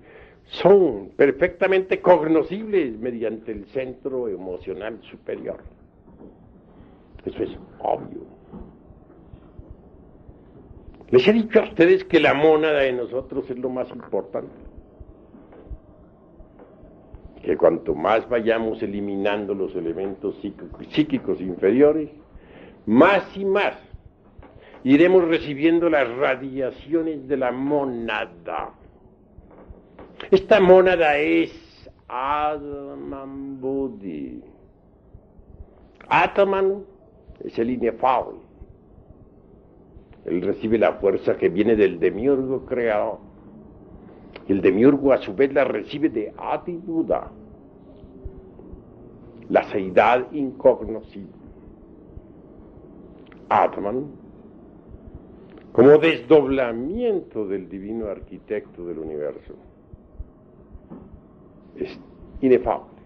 son perfectamente cognoscibles mediante el centro emocional superior. Eso es obvio. Les he dicho a ustedes que la mónada de nosotros es lo más importante. Que cuanto más vayamos eliminando los elementos psíquicos inferiores, más y más iremos recibiendo las radiaciones de la mónada. Esta mónada es Atman Buddhi. Atman es el inefable. Él recibe la fuerza que viene del demiurgo creador. El demiurgo a su vez la recibe de Adi Buddha, la seidad incognoscible. Atman, como desdoblamiento del divino arquitecto del universo, es inefable.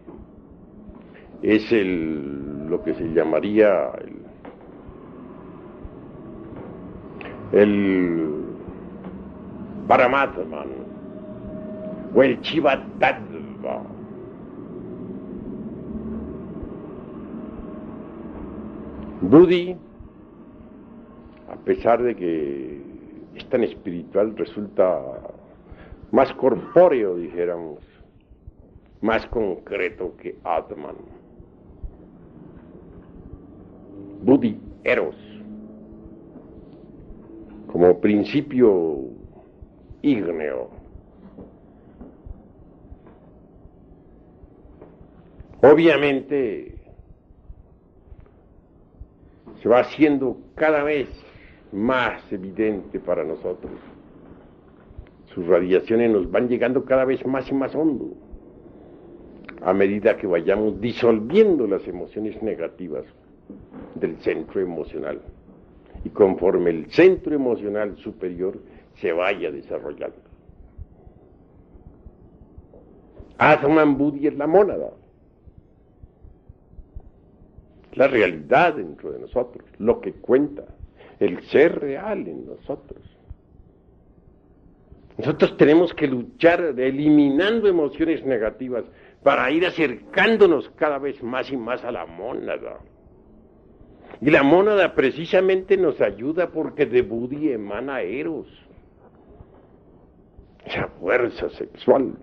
Es lo que se llamaría el Paramatman o el Chivatadva. Buddhi, a pesar de que es tan espiritual, resulta más corpóreo, dijéramos, más concreto que Atman. Buddhi Eros, como principio ígneo. Obviamente se va haciendo cada vez más evidente para nosotros. Sus radiaciones nos van llegando cada vez más y más hondo, a medida que vayamos disolviendo las emociones negativas del centro emocional y conforme el centro emocional superior se vaya desarrollando. Atman Buddhi es la mónada, la realidad dentro de nosotros, lo que cuenta, el ser real en nosotros. Nosotros tenemos que luchar eliminando emociones negativas para ir acercándonos cada vez más y más a la mónada. Y la mónada precisamente nos ayuda porque de Buddhi emana Eros, esa fuerza sexual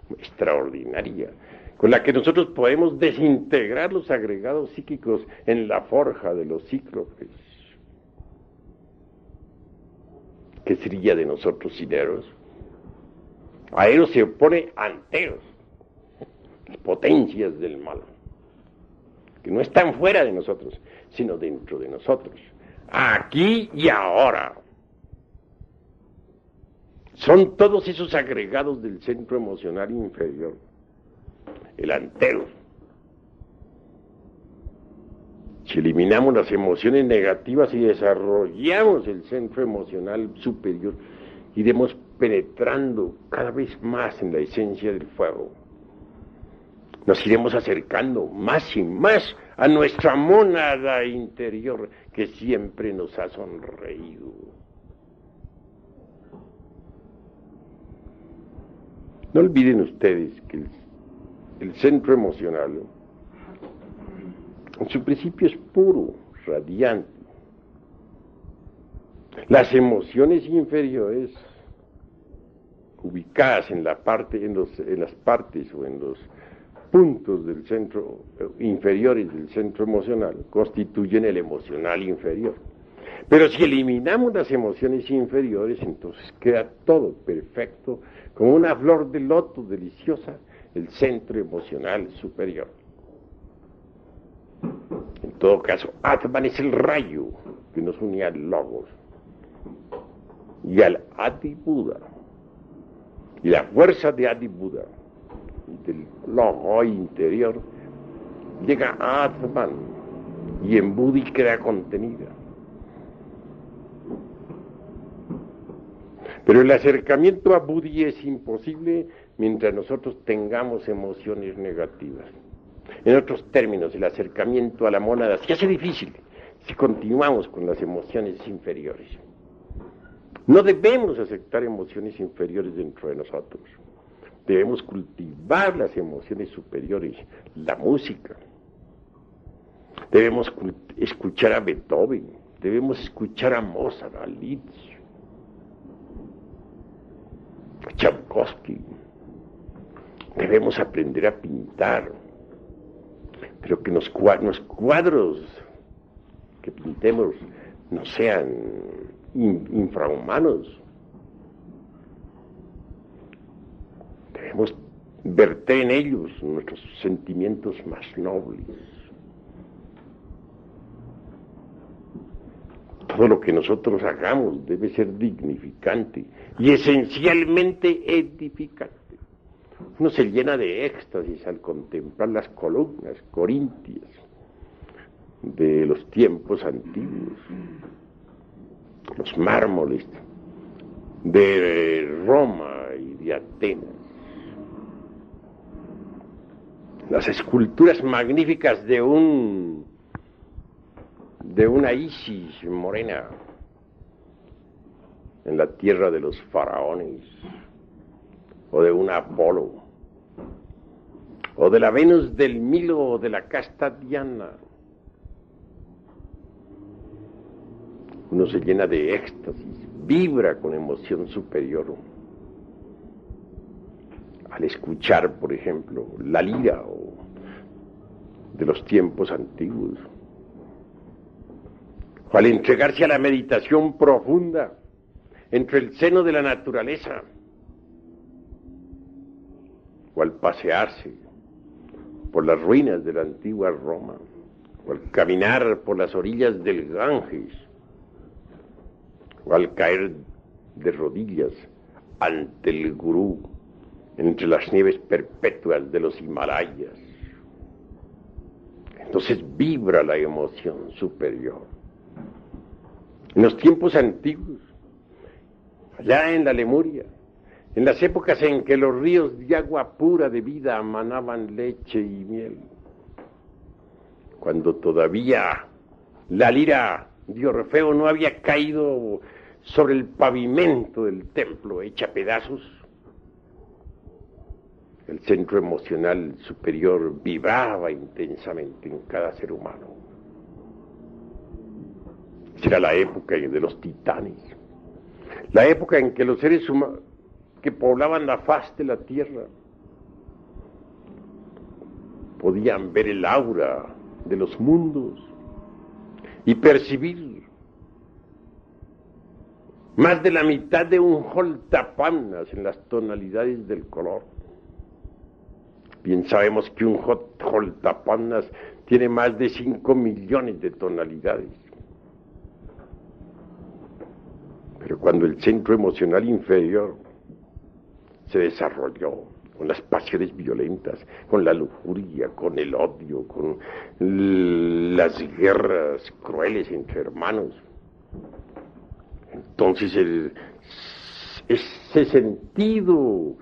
extraordinaria, con la que nosotros podemos desintegrar los agregados psíquicos en la forja de los cíclopes. ¿Qué sería de nosotros sin Eros? A Eros se opone Anteros, las potencias del mal, que no están fuera de nosotros, sino dentro de nosotros, aquí y ahora. Son todos esos agregados del centro emocional inferior, el antero. Si eliminamos las emociones negativas y desarrollamos el centro emocional superior, iremos penetrando cada vez más en la esencia del fuego. Nos iremos acercando más y más a nuestra mónada interior que siempre nos ha sonreído. No olviden ustedes que el centro emocional en su principio es puro, radiante. Las emociones inferiores, ubicadas en las partes o en los puntos del centro inferiores del centro emocional, constituyen el emocional inferior. Pero si eliminamos las emociones inferiores, entonces queda todo perfecto, como una flor de loto deliciosa, el centro emocional superior. En todo caso, Atman es el rayo que nos une al Logos y al Adi Buda. Y la fuerza de Adi Buda y del Logos interior llega a Atman y en Buddhi queda contenida. Pero el acercamiento a Buddhi es imposible mientras nosotros tengamos emociones negativas. En otros términos, el acercamiento a la mónada se hace difícil si continuamos con las emociones inferiores. No debemos aceptar emociones inferiores dentro de nosotros. Debemos cultivar las emociones superiores, la música. Debemos escuchar a Beethoven, debemos escuchar a Mozart, a Liszt, a Tchaikovsky. Debemos aprender a pintar, pero que los cuadros que pintemos no sean infrahumanos. Debemos verter en ellos nuestros sentimientos más nobles. Todo lo que nosotros hagamos debe ser dignificante y esencialmente edificante. Uno se llena de éxtasis al contemplar las columnas corintias de los tiempos antiguos, los mármoles de Roma y de Atenas, las esculturas magníficas de una Isis morena en la tierra de los faraones, o de un Apolo, o de la Venus del Milo, o de la casta Diana. Uno se llena de éxtasis, vibra con emoción superior al escuchar, por ejemplo, la lira de los tiempos antiguos, o al entregarse a la meditación profunda entre el seno de la naturaleza, o al pasearse por las ruinas de la antigua Roma, o al caminar por las orillas del Ganges, o al caer de rodillas ante el Gurú entre las nieves perpetuas de los Himalayas. Entonces vibra la emoción superior. En los tiempos antiguos, allá en la Lemuria, en las épocas en que los ríos de agua pura de vida manaban leche y miel, cuando todavía la lira de Orfeo no había caído sobre el pavimento del templo hecha pedazos, el centro emocional superior vibraba intensamente en cada ser humano. Era la época de los titanes, la época en que los seres humanos que poblaban la faz de la tierra podían ver el aura de los mundos y percibir más de la mitad de un joltapannas en las tonalidades del color. Bien sabemos que un joltapannas tiene más de 5 millones de tonalidades. Pero cuando el centro emocional inferior se desarrolló con las pasiones violentas, con la lujuria, con el odio, con las guerras crueles entre hermanos, entonces ese sentido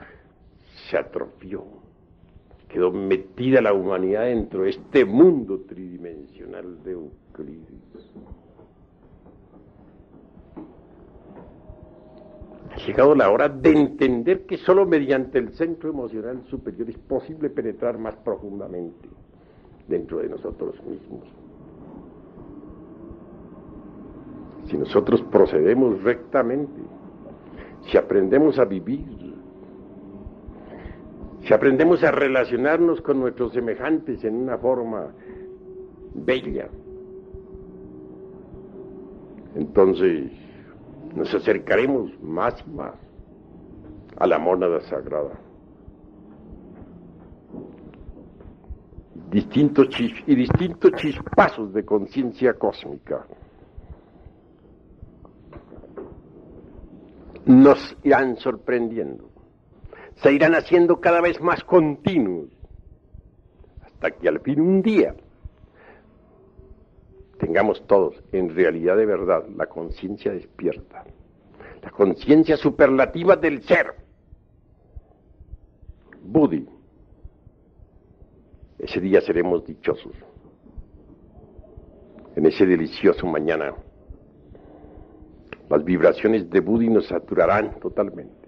se atrofió, quedó metida la humanidad dentro de este mundo tridimensional de Euclides. Ha llegado la hora de entender que solo mediante el centro emocional superior es posible penetrar más profundamente dentro de nosotros mismos. Si nosotros procedemos rectamente, si aprendemos a vivir, si aprendemos a relacionarnos con nuestros semejantes en una forma bella, entonces nos acercaremos más y más a la mónada sagrada. Distintos chispazos de conciencia cósmica nos irán sorprendiendo, se irán haciendo cada vez más continuos, hasta que al fin un día tengamos todos, en realidad de verdad, la conciencia despierta, la conciencia superlativa del ser, Budi. Ese día seremos dichosos. En ese delicioso mañana, las vibraciones de Budi nos saturarán totalmente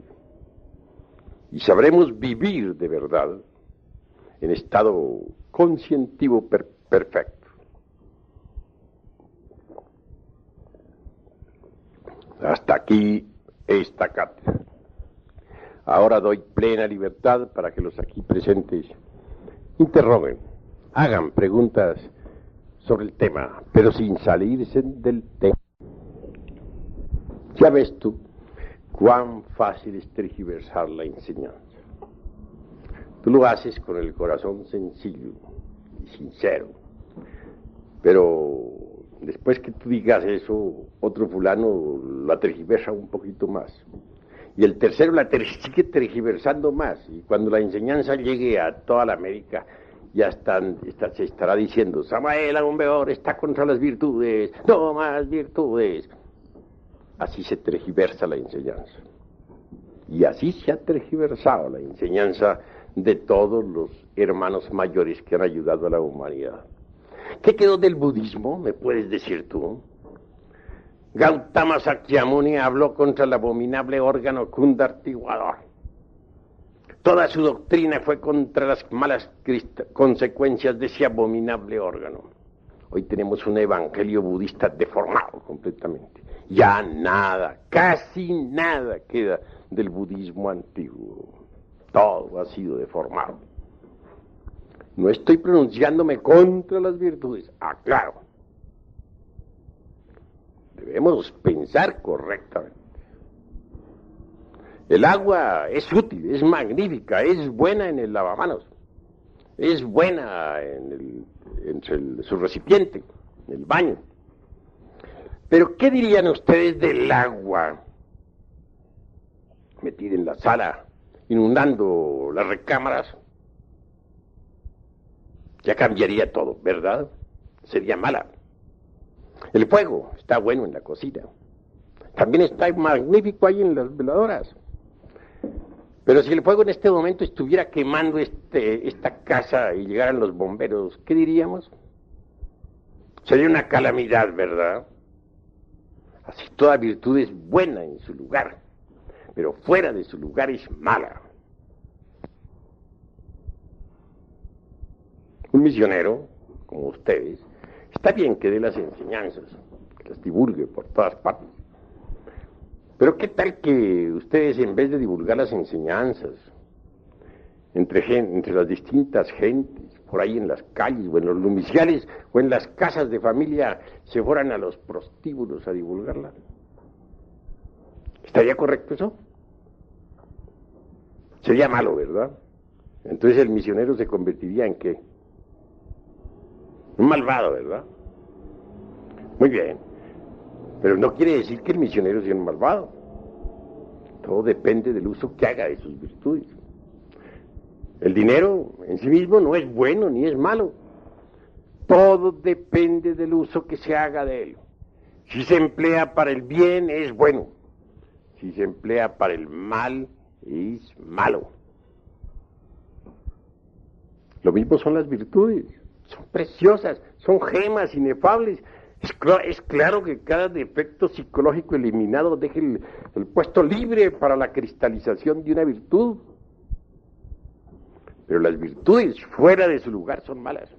y sabremos vivir de verdad en estado conscientivo perfecto. Hasta aquí esta cátedra. Ahora doy plena libertad para que los aquí presentes interroguen, hagan preguntas sobre el tema, pero sin salirse del tema. Ya ves tú cuán fácil es tergiversar la enseñanza. Tú lo haces con el corazón sencillo y sincero, pero después que tú digas eso, otro fulano la tergiversa un poquito más. Y el tercero sigue tergiversando más. Y cuando la enseñanza llegue a toda la América, ya se estará diciendo, Samael Aún Weor está contra las virtudes, no más virtudes. Así se tergiversa la enseñanza. Y así se ha tergiversado la enseñanza de todos los hermanos mayores que han ayudado a la humanidad. ¿Qué quedó del budismo? ¿Me puedes decir tú? Gautama Sakyamuni habló contra el abominable órgano kundartiguador. Toda su doctrina fue contra las malas consecuencias de ese abominable órgano. Hoy tenemos un evangelio budista deformado completamente. Ya nada, casi nada queda del budismo antiguo. Todo ha sido deformado. No estoy pronunciándome contra las virtudes, aclaro. Debemos pensar correctamente. El agua es útil, es magnífica, es buena en el lavamanos, es buena en su recipiente, en el baño. Pero ¿qué dirían ustedes del agua metida en la sala, inundando las recámaras? Ya cambiaría todo, ¿verdad? Sería mala. El fuego está bueno en la cocina. También está magnífico ahí en las veladoras. Pero si el fuego en este momento estuviera quemando esta casa y llegaran los bomberos, ¿qué diríamos? Sería una calamidad, ¿verdad? Así toda virtud es buena en su lugar, pero fuera de su lugar es mala. Un misionero, como ustedes, está bien que dé las enseñanzas, que las divulgue por todas partes. Pero ¿qué tal que ustedes, en vez de divulgar las enseñanzas entre las distintas gentes, por ahí en las calles, o en los lumiciales, o en las casas de familia, se fueran a los prostíbulos a divulgarla? ¿Estaría correcto eso? Sería malo, ¿verdad? Entonces el misionero se convertiría ¿en qué? Un malvado, ¿verdad? Muy bien. Pero no quiere decir que el misionero sea un malvado. Todo depende del uso que haga de sus virtudes. El dinero en sí mismo no es bueno ni es malo. Todo depende del uso que se haga de él. Si se emplea para el bien, es bueno. Si se emplea para el mal, es malo. Lo mismo son las virtudes. Son preciosas, son gemas inefables. Es claro que cada defecto psicológico eliminado deja el puesto libre para la cristalización de una virtud. Pero las virtudes fuera de su lugar son malas.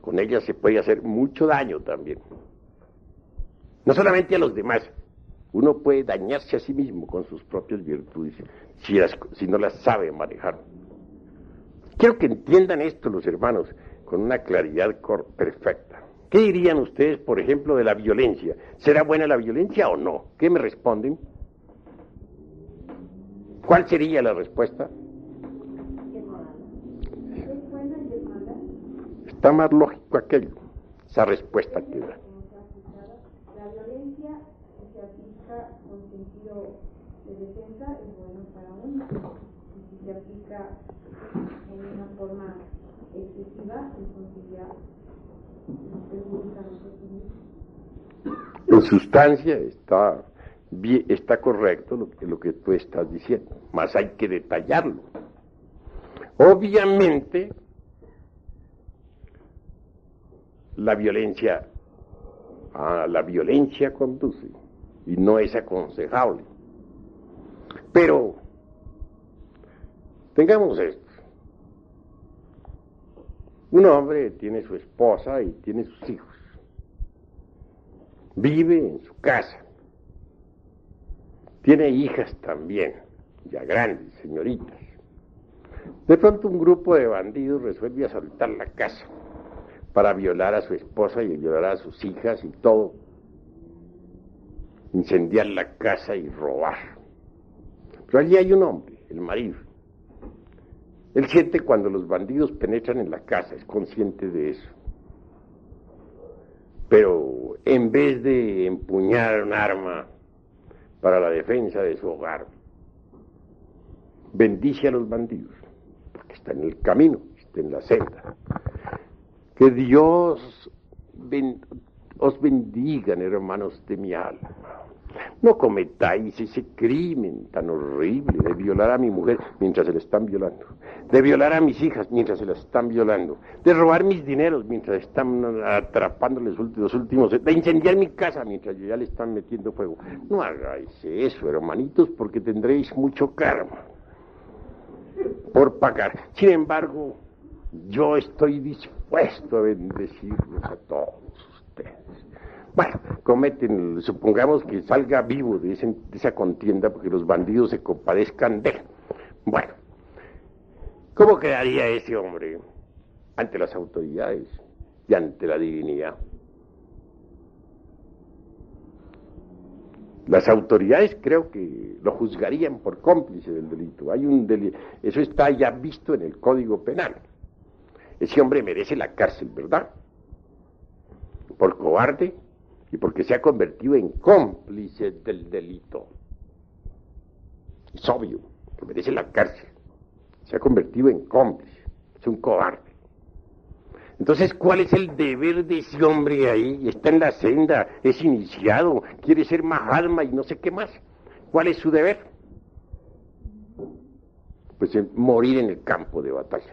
Con ellas se puede hacer mucho daño también. No solamente a los demás. Uno puede dañarse a sí mismo con sus propias virtudes si no las sabe manejar. Quiero que entiendan esto los hermanos con una claridad perfecta. ¿Qué dirían ustedes, por ejemplo, de la violencia? ¿Será buena la violencia o no? ¿Qué me responden? ¿Cuál sería la respuesta? Está más lógico aquello, esa respuesta que da. La violencia, si se aplica con sentido de defensa, es bueno para uno. Y si se aplica en una forma excesiva, entonces ya perjudica a nosotros mismos. En sustancia está correcto lo que tú estás diciendo, mas hay que detallarlo. Obviamente, la violencia conduce y no es aconsejable. Pero tengamos esto. Un hombre tiene su esposa y tiene sus hijos. Vive en su casa. Tiene hijas también, ya grandes, señoritas. De pronto un grupo de bandidos resuelve asaltar la casa para violar a su esposa y violar a sus hijas y todo. Incendiar la casa y robar. Pero allí hay un hombre, el marido. Él siente cuando los bandidos penetran en la casa, es consciente de eso. Pero en vez de empuñar un arma para la defensa de su hogar, bendice a los bandidos, porque está en el camino, está en la senda. Que Dios os bendiga, hermanos de mi alma. No cometáis ese crimen tan horrible de violar a mi mujer mientras se la están violando, de violar a mis hijas mientras se las están violando, de robar mis dineros mientras están atrapándoles los últimos, de incendiar mi casa mientras ya le están metiendo fuego. No hagáis eso, hermanitos, porque tendréis mucho karma por pagar. Sin embargo, yo estoy dispuesto a bendecirlos a todos ustedes. Bueno, supongamos que salga vivo de esa contienda porque los bandidos se compadezcan de él. Bueno, ¿cómo quedaría ese hombre ante las autoridades y ante la divinidad? Las autoridades creo que lo juzgarían por cómplice del delito. Eso está ya visto en el Código Penal. Ese hombre merece la cárcel, ¿verdad? Por cobarde y porque se ha convertido en cómplice del delito. Es obvio que merece la cárcel. Se ha convertido en cómplice. Es un cobarde. Entonces, ¿cuál es el deber de ese hombre ahí? Está en la senda, es iniciado, quiere ser Mahatma y no sé qué más. ¿Cuál es su deber? Pues morir en el campo de batalla,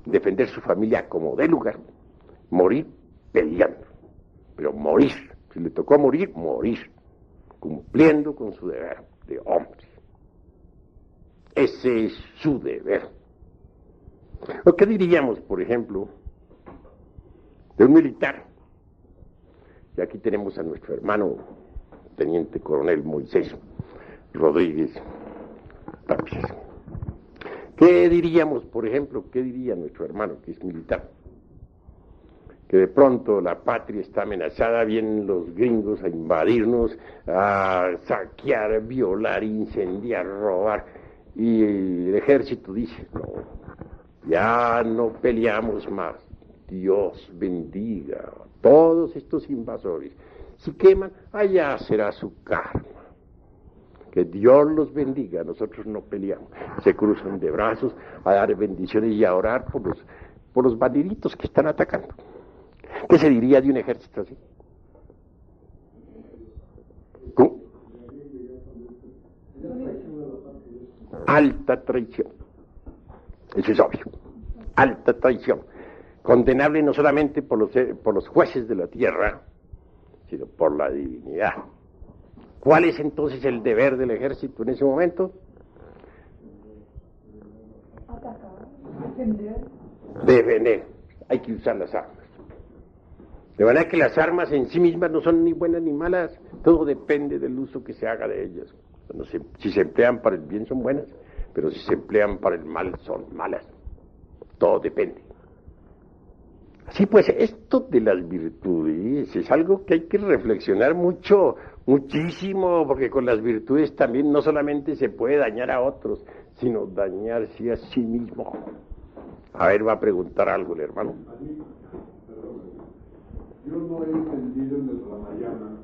defender su familia como de lugar, morir peleando, pero morir, si le tocó morir, morir, cumpliendo con su deber de hombre. Ese es su deber. ¿O qué diríamos, por ejemplo, de un militar? Y aquí tenemos a nuestro hermano, teniente coronel Moisés Rodríguez Tapias. ¿Qué diríamos, por ejemplo, qué diría nuestro hermano que es militar? Que de pronto la patria está amenazada, vienen los gringos a invadirnos, a saquear, violar, incendiar, robar, y el ejército dice, no, ya no peleamos más, Dios bendiga a todos estos invasores, si queman, allá será su karma. Que Dios los bendiga, nosotros no peleamos. Se cruzan de brazos a dar bendiciones y a orar por los bandiditos que están atacando. ¿Qué se diría de un ejército así? ¿Cómo? Alta traición. Eso es obvio. Alta traición. Condenable no solamente por los jueces de la tierra, sino por la divinidad. ¿Cuál es entonces el deber del ejército en ese momento? Defender. Hay que usar las armas. De manera que las armas en sí mismas no son ni buenas ni malas, todo depende del uso que se haga de ellas. Si se emplean para el bien son buenas, pero si se emplean para el mal son malas. Todo depende. Así pues, esto de las virtudes es algo que hay que reflexionar muchísimo, porque con las virtudes también no solamente se puede dañar a otros, sino dañarse a sí mismo. A ver, va a preguntar algo el hermano. Yo no he entendido en el Ramayana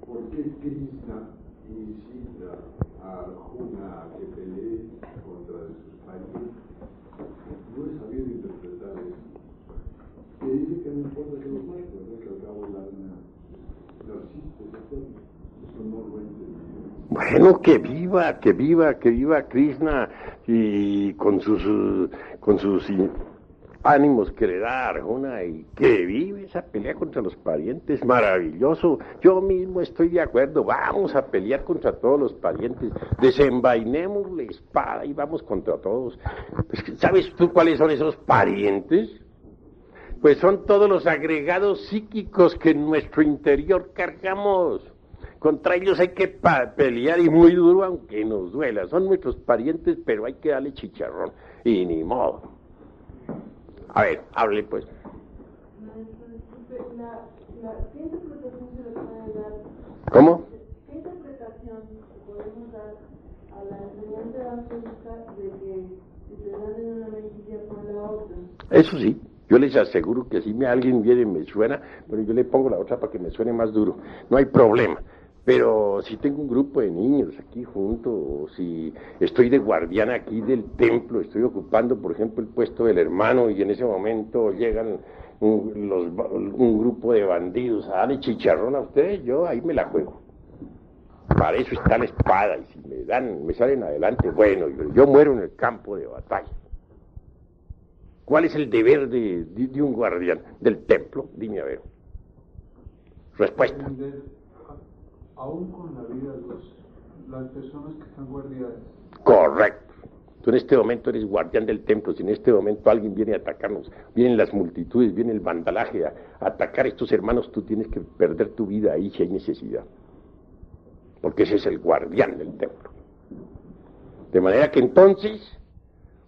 por qué Krishna incita a Arjuna a que pelee contra sus parientes. No he sabido interpretar eso. Que dice que no importa que los maten, ¿no? Que al cabo el alma persiste, eso no lo he entendido. Bueno, que viva Krishna y con sus ánimos que le da Arjuna y que vive esa pelea contra los parientes, maravilloso. Yo mismo estoy de acuerdo, vamos a pelear contra todos los parientes, desenvainemos la espada y vamos contra todos. Pues, ¿sabes tú cuáles son esos parientes? Pues son todos los agregados psíquicos que en nuestro interior cargamos. Contra ellos hay que pelear y muy duro aunque nos duela. Son nuestros parientes, pero hay que darle chicharrón. Y ni modo. A ver, hable pues. ¿Qué interpretación se le puede dar? ¿Cómo? ¿Qué interpretación podemos dar a la enseñanza astrológica de que si se dan en una mejilla con la otra? Eso sí, yo les aseguro que si alguien viene y me suena, pero yo le pongo la otra para que me suene más duro. No hay problema. Pero si tengo un grupo de niños aquí juntos, o si estoy de guardián aquí del templo, estoy ocupando, por ejemplo, el puesto del hermano y en ese momento llegan un grupo de bandidos a darle chicharrón a ustedes, yo ahí me la juego. Para eso está la espada y si me salen adelante, bueno, yo muero en el campo de batalla. ¿Cuál es el deber de un guardián del templo? Dime a ver. Respuesta. Aún con la vida las personas que están guardiadas. Correcto. Tú en este momento eres guardián del templo. Si en este momento alguien viene a atacarnos, vienen las multitudes, viene el vandalaje a atacar a estos hermanos, tú tienes que perder tu vida ahí si hay necesidad. Porque ese es el guardián del templo. De manera que entonces,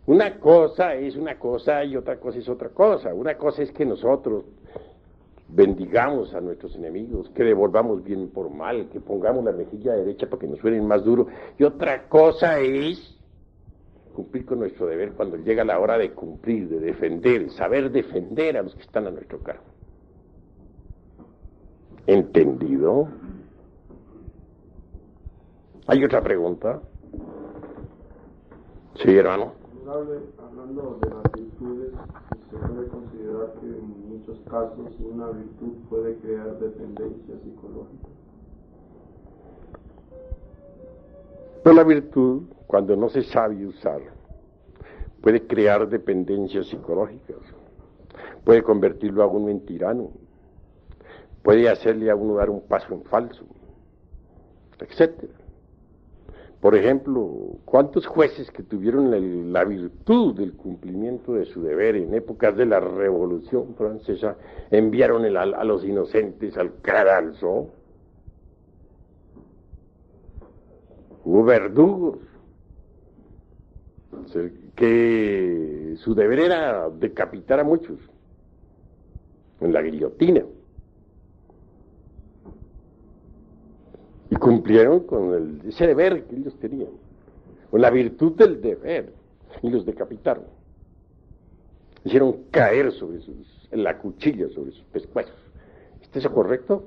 una cosa es una cosa y otra cosa es otra cosa. Una cosa es que nosotros bendigamos a nuestros enemigos, que devolvamos bien por mal, que pongamos la mejilla derecha para que nos suenen más duro. Y otra cosa es cumplir con nuestro deber cuando llega la hora de cumplir, de defender, saber defender a los que están a nuestro cargo. ¿Entendido? ¿Hay otra pregunta? Sí, hermano. Hablando de las virtudes, se puede considerar que en muchos casos una virtud puede crear dependencia psicológica. Pero la virtud cuando no se sabe usar, puede crear dependencias psicológicas, puede convertirlo a uno en tirano, puede hacerle a uno dar un paso en falso, etcétera. Por ejemplo, ¿cuántos jueces que tuvieron la virtud del cumplimiento de su deber en épocas de la Revolución Francesa enviaron a los inocentes al cadalso? Hubo verdugos que su deber era decapitar a muchos en la guillotina. Y cumplieron con ese deber que ellos tenían, con la virtud del deber, y los decapitaron. Hicieron caer en la cuchilla sobre sus pescuezos. ¿Está eso correcto?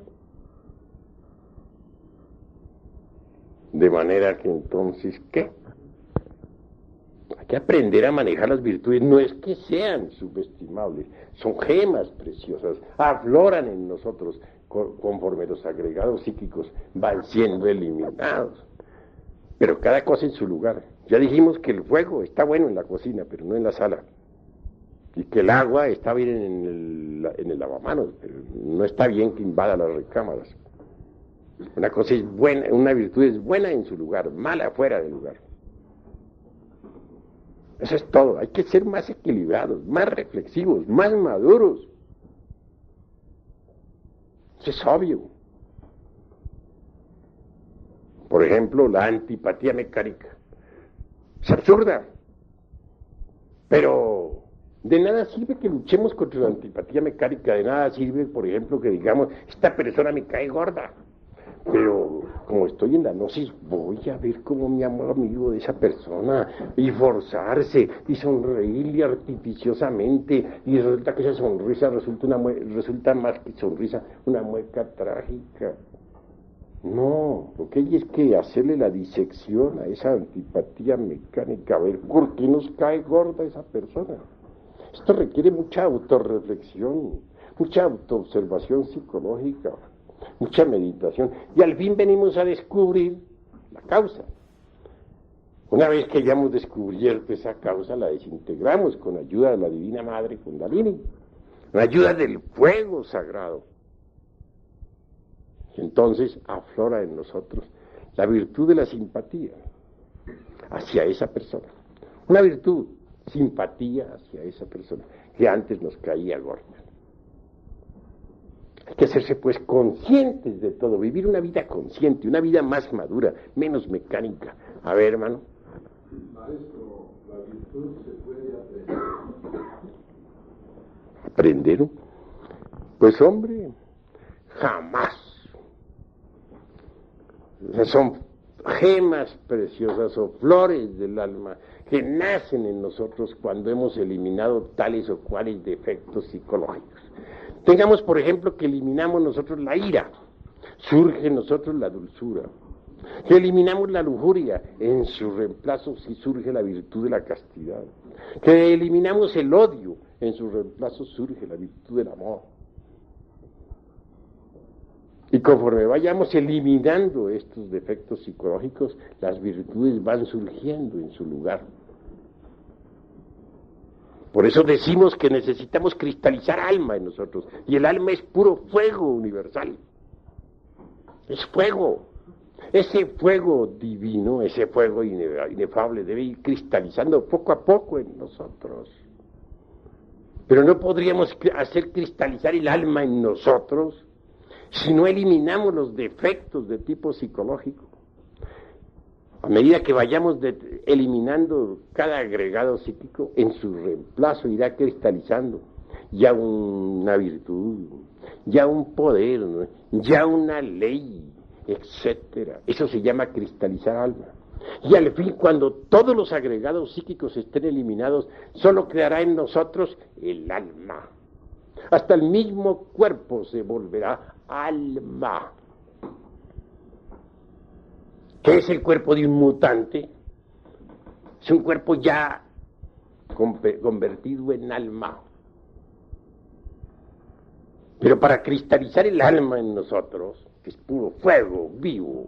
De manera que entonces, ¿qué? Hay que aprender a manejar las virtudes, no es que sean subestimables, son gemas preciosas, afloran en nosotros conforme los agregados psíquicos van siendo eliminados. Pero cada cosa en su lugar. Ya dijimos que el fuego está bueno en la cocina, pero no en la sala. Y que el agua está bien en el lavamanos, pero no está bien que invada las recámaras. Una cosa es buena, una virtud es buena en su lugar, mala fuera del lugar. Eso es todo. Hay que ser más equilibrados, más reflexivos, más maduros. Eso es obvio. Por ejemplo, la antipatía mecánica. Es absurda. Pero de nada sirve que luchemos contra la antipatía mecánica, de nada sirve, por ejemplo, que digamos, esta persona me cae gorda. Pero como estoy en la gnosis, voy a ver cómo me amo amigo de esa persona y forzarse y sonreírle artificiosamente, y resulta que esa sonrisa resulta más que sonrisa, una mueca trágica. No, lo que hay es que hacerle la disección a esa antipatía mecánica, a ver por qué nos cae gorda esa persona. Esto requiere mucha autorreflexión, mucha autoobservación psicológica, mucha meditación, y al fin venimos a descubrir la causa. Una vez que hayamos descubierto esa causa, la desintegramos con ayuda de la Divina Madre Kundalini, con ayuda del fuego sagrado. Entonces aflora en nosotros la virtud de la simpatía hacia esa persona. Una virtud, simpatía hacia esa persona que antes nos caía gorda. Hay que hacerse pues conscientes de todo, vivir una vida consciente, una vida más madura, menos mecánica. A ver, hermano. Maestro, la virtud se puede aprender. ¿Aprender? Pues hombre, jamás. Son gemas preciosas o flores del alma que nacen en nosotros cuando hemos eliminado tales o cuales defectos psicológicos. Tengamos, por ejemplo, que eliminamos nosotros la ira, surge en nosotros la dulzura. Que eliminamos la lujuria, en su reemplazo sí surge la virtud de la castidad. Que eliminamos el odio, en su reemplazo surge la virtud del amor. Y conforme vayamos eliminando estos defectos psicológicos, las virtudes van surgiendo en su lugar. Por eso decimos que necesitamos cristalizar alma en nosotros, y el alma es puro fuego universal. Es fuego. Ese fuego divino, ese fuego inefable debe ir cristalizando poco a poco en nosotros. Pero no podríamos hacer cristalizar el alma en nosotros si no eliminamos los defectos de tipo psicológico. A medida que vayamos eliminando cada agregado psíquico, en su reemplazo irá cristalizando ya una virtud, ya un poder, ¿no? Ya una ley, etcétera. Eso se llama cristalizar alma. Y al fin, cuando todos los agregados psíquicos estén eliminados, solo quedará en nosotros el alma. Hasta el mismo cuerpo se volverá alma. ¿Qué es el cuerpo de un mutante? Es un cuerpo ya convertido en alma. Pero para cristalizar el alma en nosotros, que es puro fuego vivo,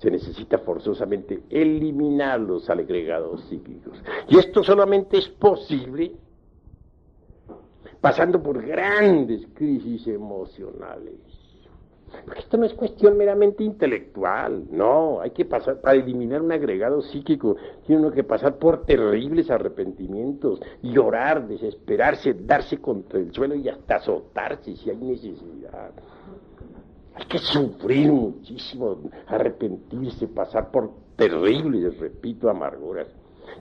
se necesita forzosamente eliminar los agregados psíquicos. Y esto solamente es posible pasando por grandes crisis emocionales. Porque esto no es cuestión meramente intelectual, no, hay que pasar, para eliminar un agregado psíquico, tiene uno que pasar por terribles arrepentimientos, llorar, desesperarse, darse contra el suelo y hasta azotarse si hay necesidad. Hay que sufrir muchísimo, arrepentirse, pasar por terribles, repito, amarguras.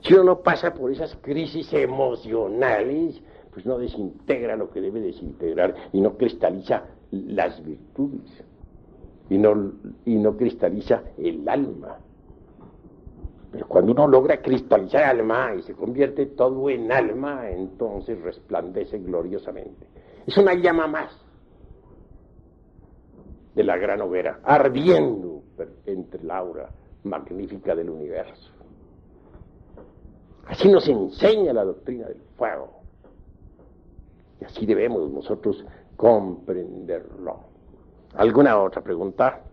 Si uno no pasa por esas crisis emocionales, pues no desintegra lo que debe desintegrar y no cristaliza las virtudes y no cristaliza el alma. Pero cuando uno logra cristalizar el alma y se convierte todo en alma, entonces resplandece gloriosamente. Es una llama más de la gran hoguera, ardiendo entre la aura magnífica del universo. Así nos enseña la doctrina del fuego. Y así debemos nosotros comprenderlo. ¿Alguna otra pregunta?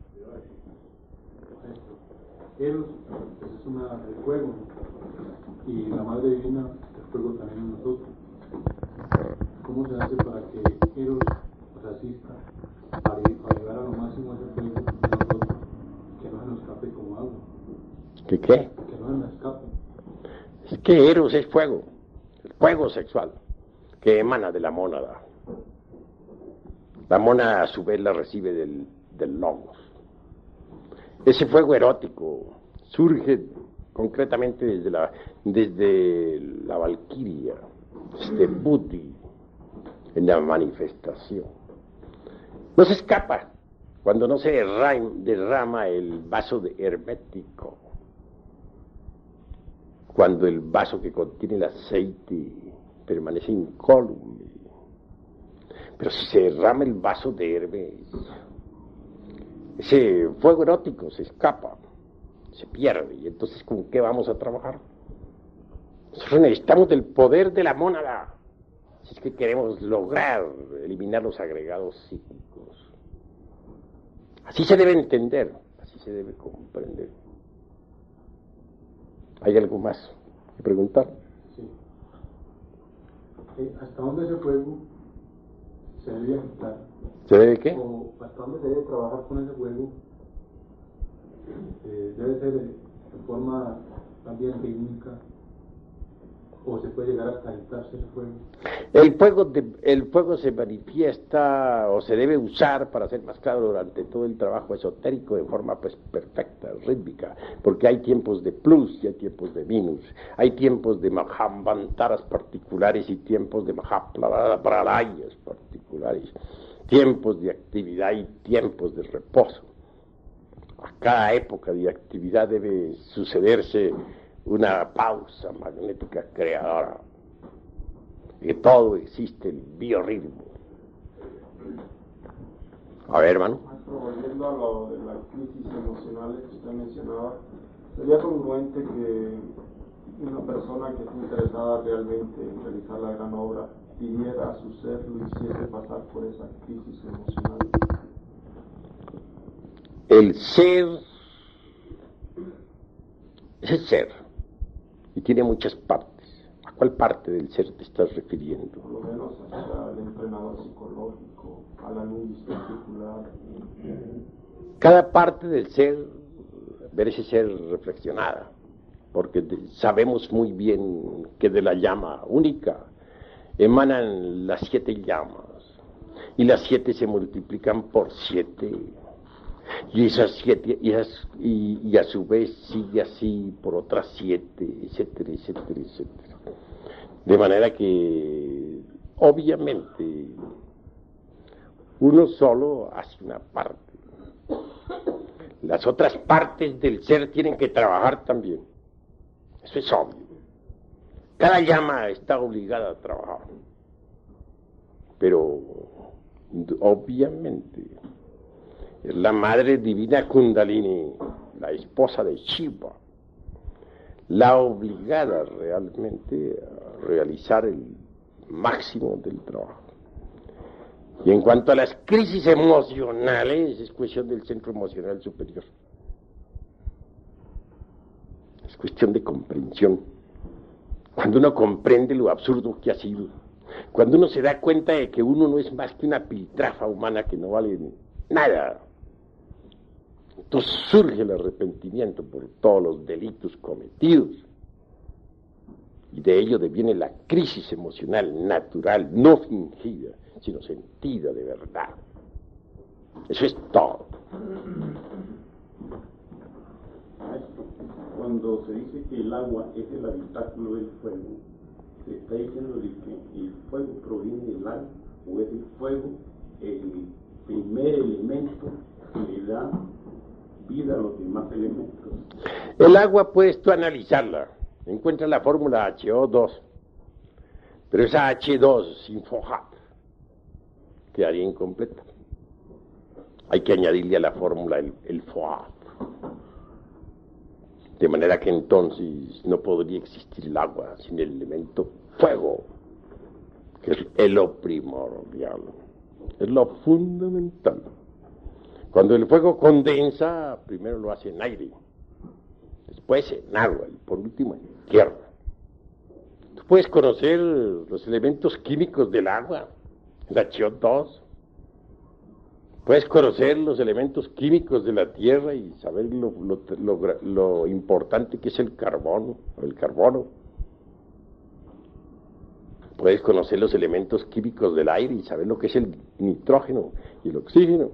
Eros es el fuego, y la Madre Divina es fuego también en nosotros. ¿Cómo se hace para que Eros nos asista para llegar a lo máximo de ese fuego en nosotros, que no se nos escape como agua? ¿Qué? Que no se nos escape. Es que Eros es fuego, el fuego sexual, que emana de la mónada. La mónada a su vez la recibe del logos. Ese fuego erótico surge concretamente desde la valquiria, desde Buti, en la manifestación. No se escapa cuando no se derrama el vaso hermético, cuando el vaso que contiene el aceite permanece incólume. Pero si se derrama el vaso de Hermes, ese fuego erótico se escapa, se pierde, y entonces ¿con qué vamos a trabajar? Nosotros necesitamos del poder de la mónada, si es que queremos lograr eliminar los agregados psíquicos. Así se debe entender, así se debe comprender. ¿Hay algo más que preguntar? Sí. ¿Hasta dónde ese fuego se debe agitar? ¿Se debe qué? ¿O hasta dónde se debe trabajar con ese fuego? ¿Debe ser de forma también rítmica? ¿O se puede llegar hasta agitarse el fuego? El fuego se manifiesta o se debe usar, para ser más claro, durante todo el trabajo esotérico de forma pues perfecta, rítmica, porque hay tiempos de plus y hay tiempos de minus, hay tiempos de mahamantaras particulares y tiempos de mahapralayas particulares, tiempos de actividad y tiempos de reposo. A cada época de actividad debe sucederse una pausa magnética creadora. De todo existe el biorritmo. A ver, hermano. Volviendo a lo de las crisis emocionales que usted mencionaba, sería congruente que una persona que esté interesada realmente en realizar la gran obra pidiera a su ser, lo hiciese pasar por esa crisis emocional. El ser es el ser y tiene muchas partes. ¿A cuál parte del ser te estás refiriendo? Por lo menos hasta el entrenador psicológico, a la nubis particular. Cada parte del ser merece ser reflexionada, porque sabemos muy bien que de la llama única emanan las 7 llamas, y las 7 se multiplican por 7, y esas 7, y a su vez sigue así por otras 7, etcétera, etcétera, etcétera. De manera que, obviamente, uno solo hace una parte. Las otras partes del ser tienen que trabajar también. Eso es obvio. Cada llama está obligada a trabajar. Pero, obviamente, la Madre Divina Kundalini, la esposa de Shiva, la obligada realmente a realizar el máximo del trabajo. Y en cuanto a las crisis emocionales, es cuestión del centro emocional superior. Es cuestión de comprensión. Cuando uno comprende lo absurdo que ha sido, cuando uno se da cuenta de que uno no es más que una piltrafa humana que no vale nada, entonces surge el arrepentimiento por todos los delitos cometidos. Y de ello deviene la crisis emocional natural, no fingida, sino sentida de verdad. Eso es todo. Cuando se dice que el agua es el habitáculo del fuego, se está diciendo de que el fuego proviene del agua, o es el fuego el primer elemento que le da vida a los demás elementos. El agua puedes tú analizarla, encuentras la fórmula HO2, pero esa H2 sin FOHAT quedaría incompleta. Hay que añadirle a la fórmula el FOHAT. De manera que entonces no podría existir el agua sin el elemento fuego, que es lo primordial, es lo fundamental. Cuando el fuego condensa, primero lo hace en aire, después en agua y por último en tierra. Tú puedes conocer los elementos químicos del agua, el HO2. Puedes conocer los elementos químicos de la tierra y saber lo importante que es el carbono. Puedes conocer los elementos químicos del aire y saber lo que es el nitrógeno y el oxígeno.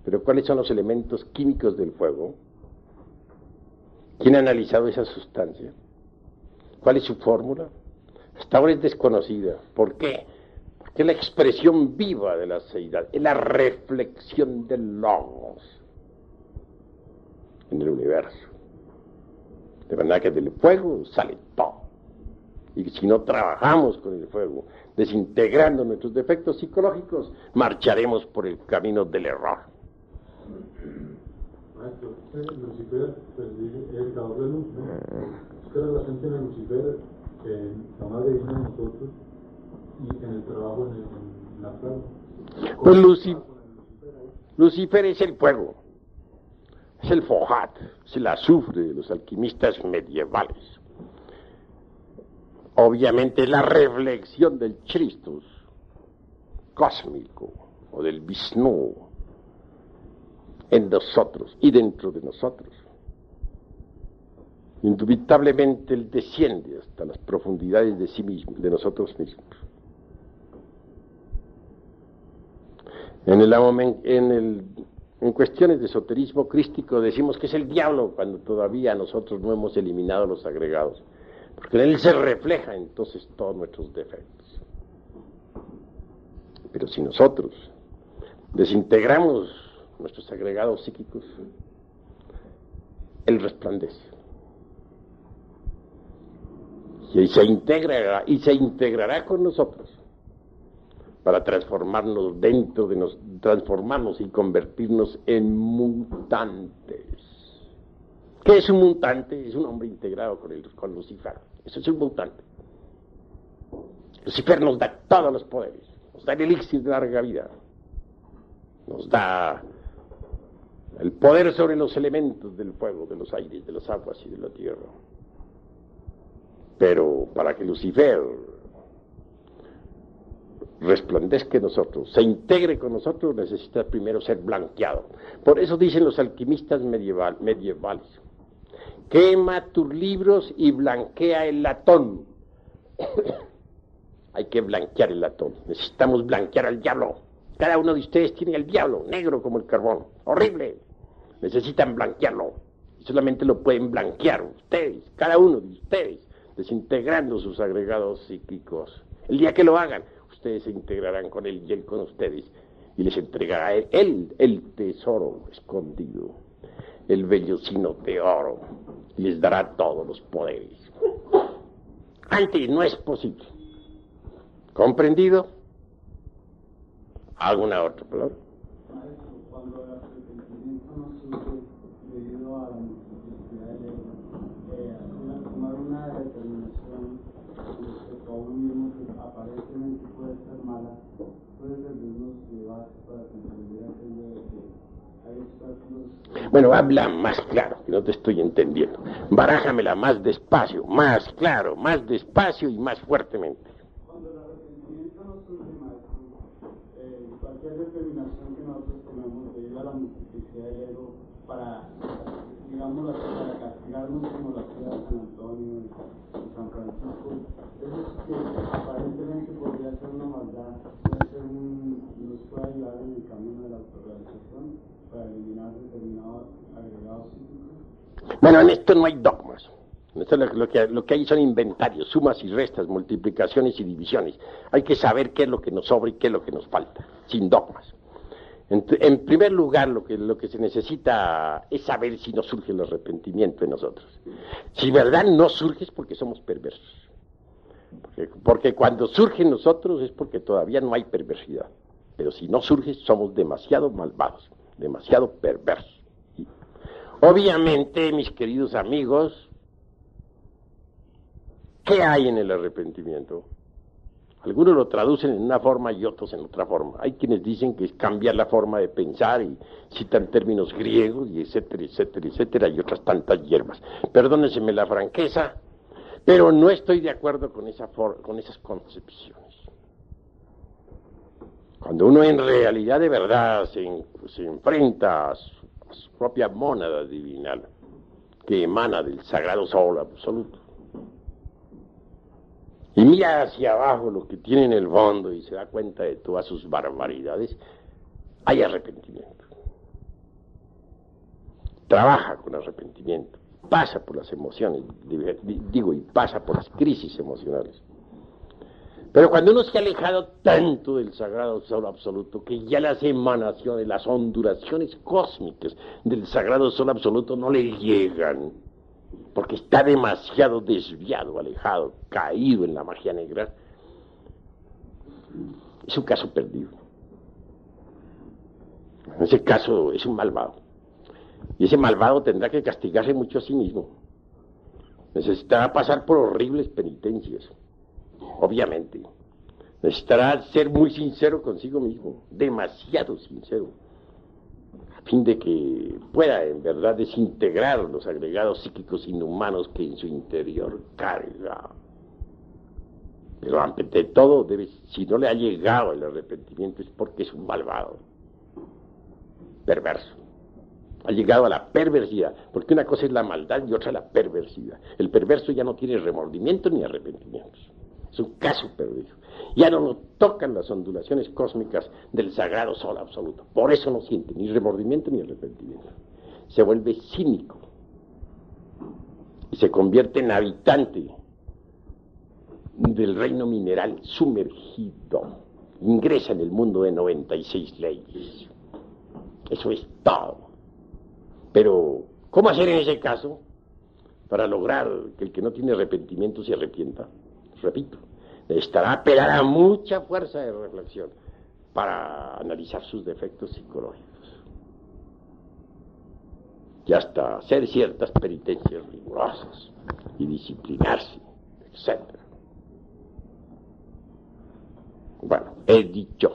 Pero ¿cuáles son los elementos químicos del fuego? ¿Quién ha analizado esa sustancia? ¿Cuál es su fórmula? Hasta ahora es desconocida. ¿Por qué? Porque es la expresión viva de la seidad, es la reflexión del logos en el universo. De verdad que del fuego sale todo. Y si no trabajamos con el fuego, desintegrando nuestros defectos psicológicos, marcharemos por el camino del error. Maestro, Lucifer es el dador de luz, ¿no? ¿Qué relación tiene Lucifer en la madre divina de nosotros y en el trabajo en la planta? Pues Lucifer es el fuego, es el FOHAT, es el azufre de los alquimistas medievales. Obviamente es la reflexión del Christus cósmico o del Vishnu en nosotros y dentro de nosotros. Indubitablemente él desciende hasta las profundidades de sí mismo, de nosotros mismos. En cuestiones de esoterismo crístico decimos que es el diablo cuando todavía nosotros no hemos eliminado los agregados, porque en él se refleja entonces todos nuestros defectos. Pero si nosotros desintegramos nuestros agregados psíquicos, él resplandece. Y se integrará con nosotros para transformarnos transformarnos y convertirnos en mutantes. ¿Qué es un mutante? Es un hombre integrado con Lucifer. Eso es un mutante. Lucifer nos da todos los poderes, nos da el elixir de larga vida, nos da el poder sobre los elementos del fuego, de los aires, de las aguas y de la tierra. Pero para que Lucifer resplandezca en nosotros, se integre con nosotros, necesita primero ser blanqueado. Por eso dicen los alquimistas medievales: quema tus libros y blanquea el latón. Hay que blanquear el latón. Necesitamos blanquear al diablo. Cada uno de ustedes tiene el diablo negro como el carbón, horrible. Necesitan blanquearlo. Y solamente lo pueden blanquear ustedes, cada uno de ustedes, desintegrando sus agregados psíquicos. El día que lo hagan, ustedes se integrarán con él y él con ustedes, y les entregará él el tesoro escondido, el vellocino de oro, y les dará todos los poderes. Antes no es posible. ¿Comprendido? ¿Alguna otra palabra? Cuando el arrepentimiento no surge debido a la necesidad de tomar una determinación respecto a uno mismo que aparentemente puede ser mala, puede servirnos de base para comprender aquello de que hay obstáculos. Bueno, habla más claro, que no te estoy entendiendo. Barájamela más despacio, más claro, más despacio y más fuertemente. Cuando el arrepentimiento no surge, maestro, cualquier determinación que nosotros tomemos debido a la multiplicidad del ego para, digamos, para castigarnos como la ciudad de San Antonio y San Francisco, eso es que aparentemente podría ser una maldad, nos puede ayudar en el camino de la autorrealización para eliminar determinados agregados psíquicos. Bueno, en esto no hay dogmas. En esto lo que hay son inventarios, sumas y restas, multiplicaciones y divisiones. Hay que saber qué es lo que nos sobra y qué es lo que nos falta, sin dogmas. En primer lugar, lo que se necesita es saber si no surge el arrepentimiento en nosotros. Si verdad no surge es porque somos perversos. Porque cuando surge en nosotros es porque todavía no hay perversidad. Pero si no surge, somos demasiado malvados, demasiado perversos. Y obviamente, mis queridos amigos, ¿qué hay en el arrepentimiento? Algunos lo traducen en una forma y otros en otra forma. Hay quienes dicen que es cambiar la forma de pensar y citan términos griegos y etcétera, etcétera, etcétera, y otras tantas hierbas. Perdónenseme la franqueza, pero no estoy de acuerdo con esas concepciones. Cuando uno en realidad de verdad se enfrenta a su propia mónada divinal, que emana del sagrado sol absoluto, y mira hacia abajo lo que tiene en el fondo y se da cuenta de todas sus barbaridades, hay arrepentimiento. Trabaja con arrepentimiento, pasa por las emociones, y pasa por las crisis emocionales. Pero cuando uno se ha alejado tanto del sagrado sol absoluto, que ya las emanaciones, las ondulaciones cósmicas del sagrado sol absoluto no le llegan, porque está demasiado desviado, alejado, caído en la magia negra, es un caso perdido. En ese caso es un malvado. Y ese malvado tendrá que castigarse mucho a sí mismo. Necesitará pasar por horribles penitencias, obviamente. Necesitará ser muy sincero consigo mismo, demasiado sincero, a fin de que pueda en verdad desintegrar los agregados psíquicos inhumanos que en su interior carga. Pero ante todo, si no le ha llegado el arrepentimiento es porque es un malvado, perverso. Ha llegado a la perversidad, porque una cosa es la maldad y otra la perversidad. El perverso ya no tiene remordimiento ni arrepentimientos. Es un caso perdido. Ya no lo tocan las ondulaciones cósmicas del sagrado sol absoluto. Por eso no siente ni remordimiento ni arrepentimiento. Se vuelve cínico y se convierte en habitante del reino mineral sumergido. Ingresa en el mundo de 96 leyes. Eso es todo. Pero, ¿cómo hacer en ese caso para lograr que el que no tiene arrepentimiento se arrepienta? Repito, necesitará apelar a mucha fuerza de reflexión para analizar sus defectos psicológicos y hasta hacer ciertas penitencias rigurosas y disciplinarse, etc. Bueno, he dicho.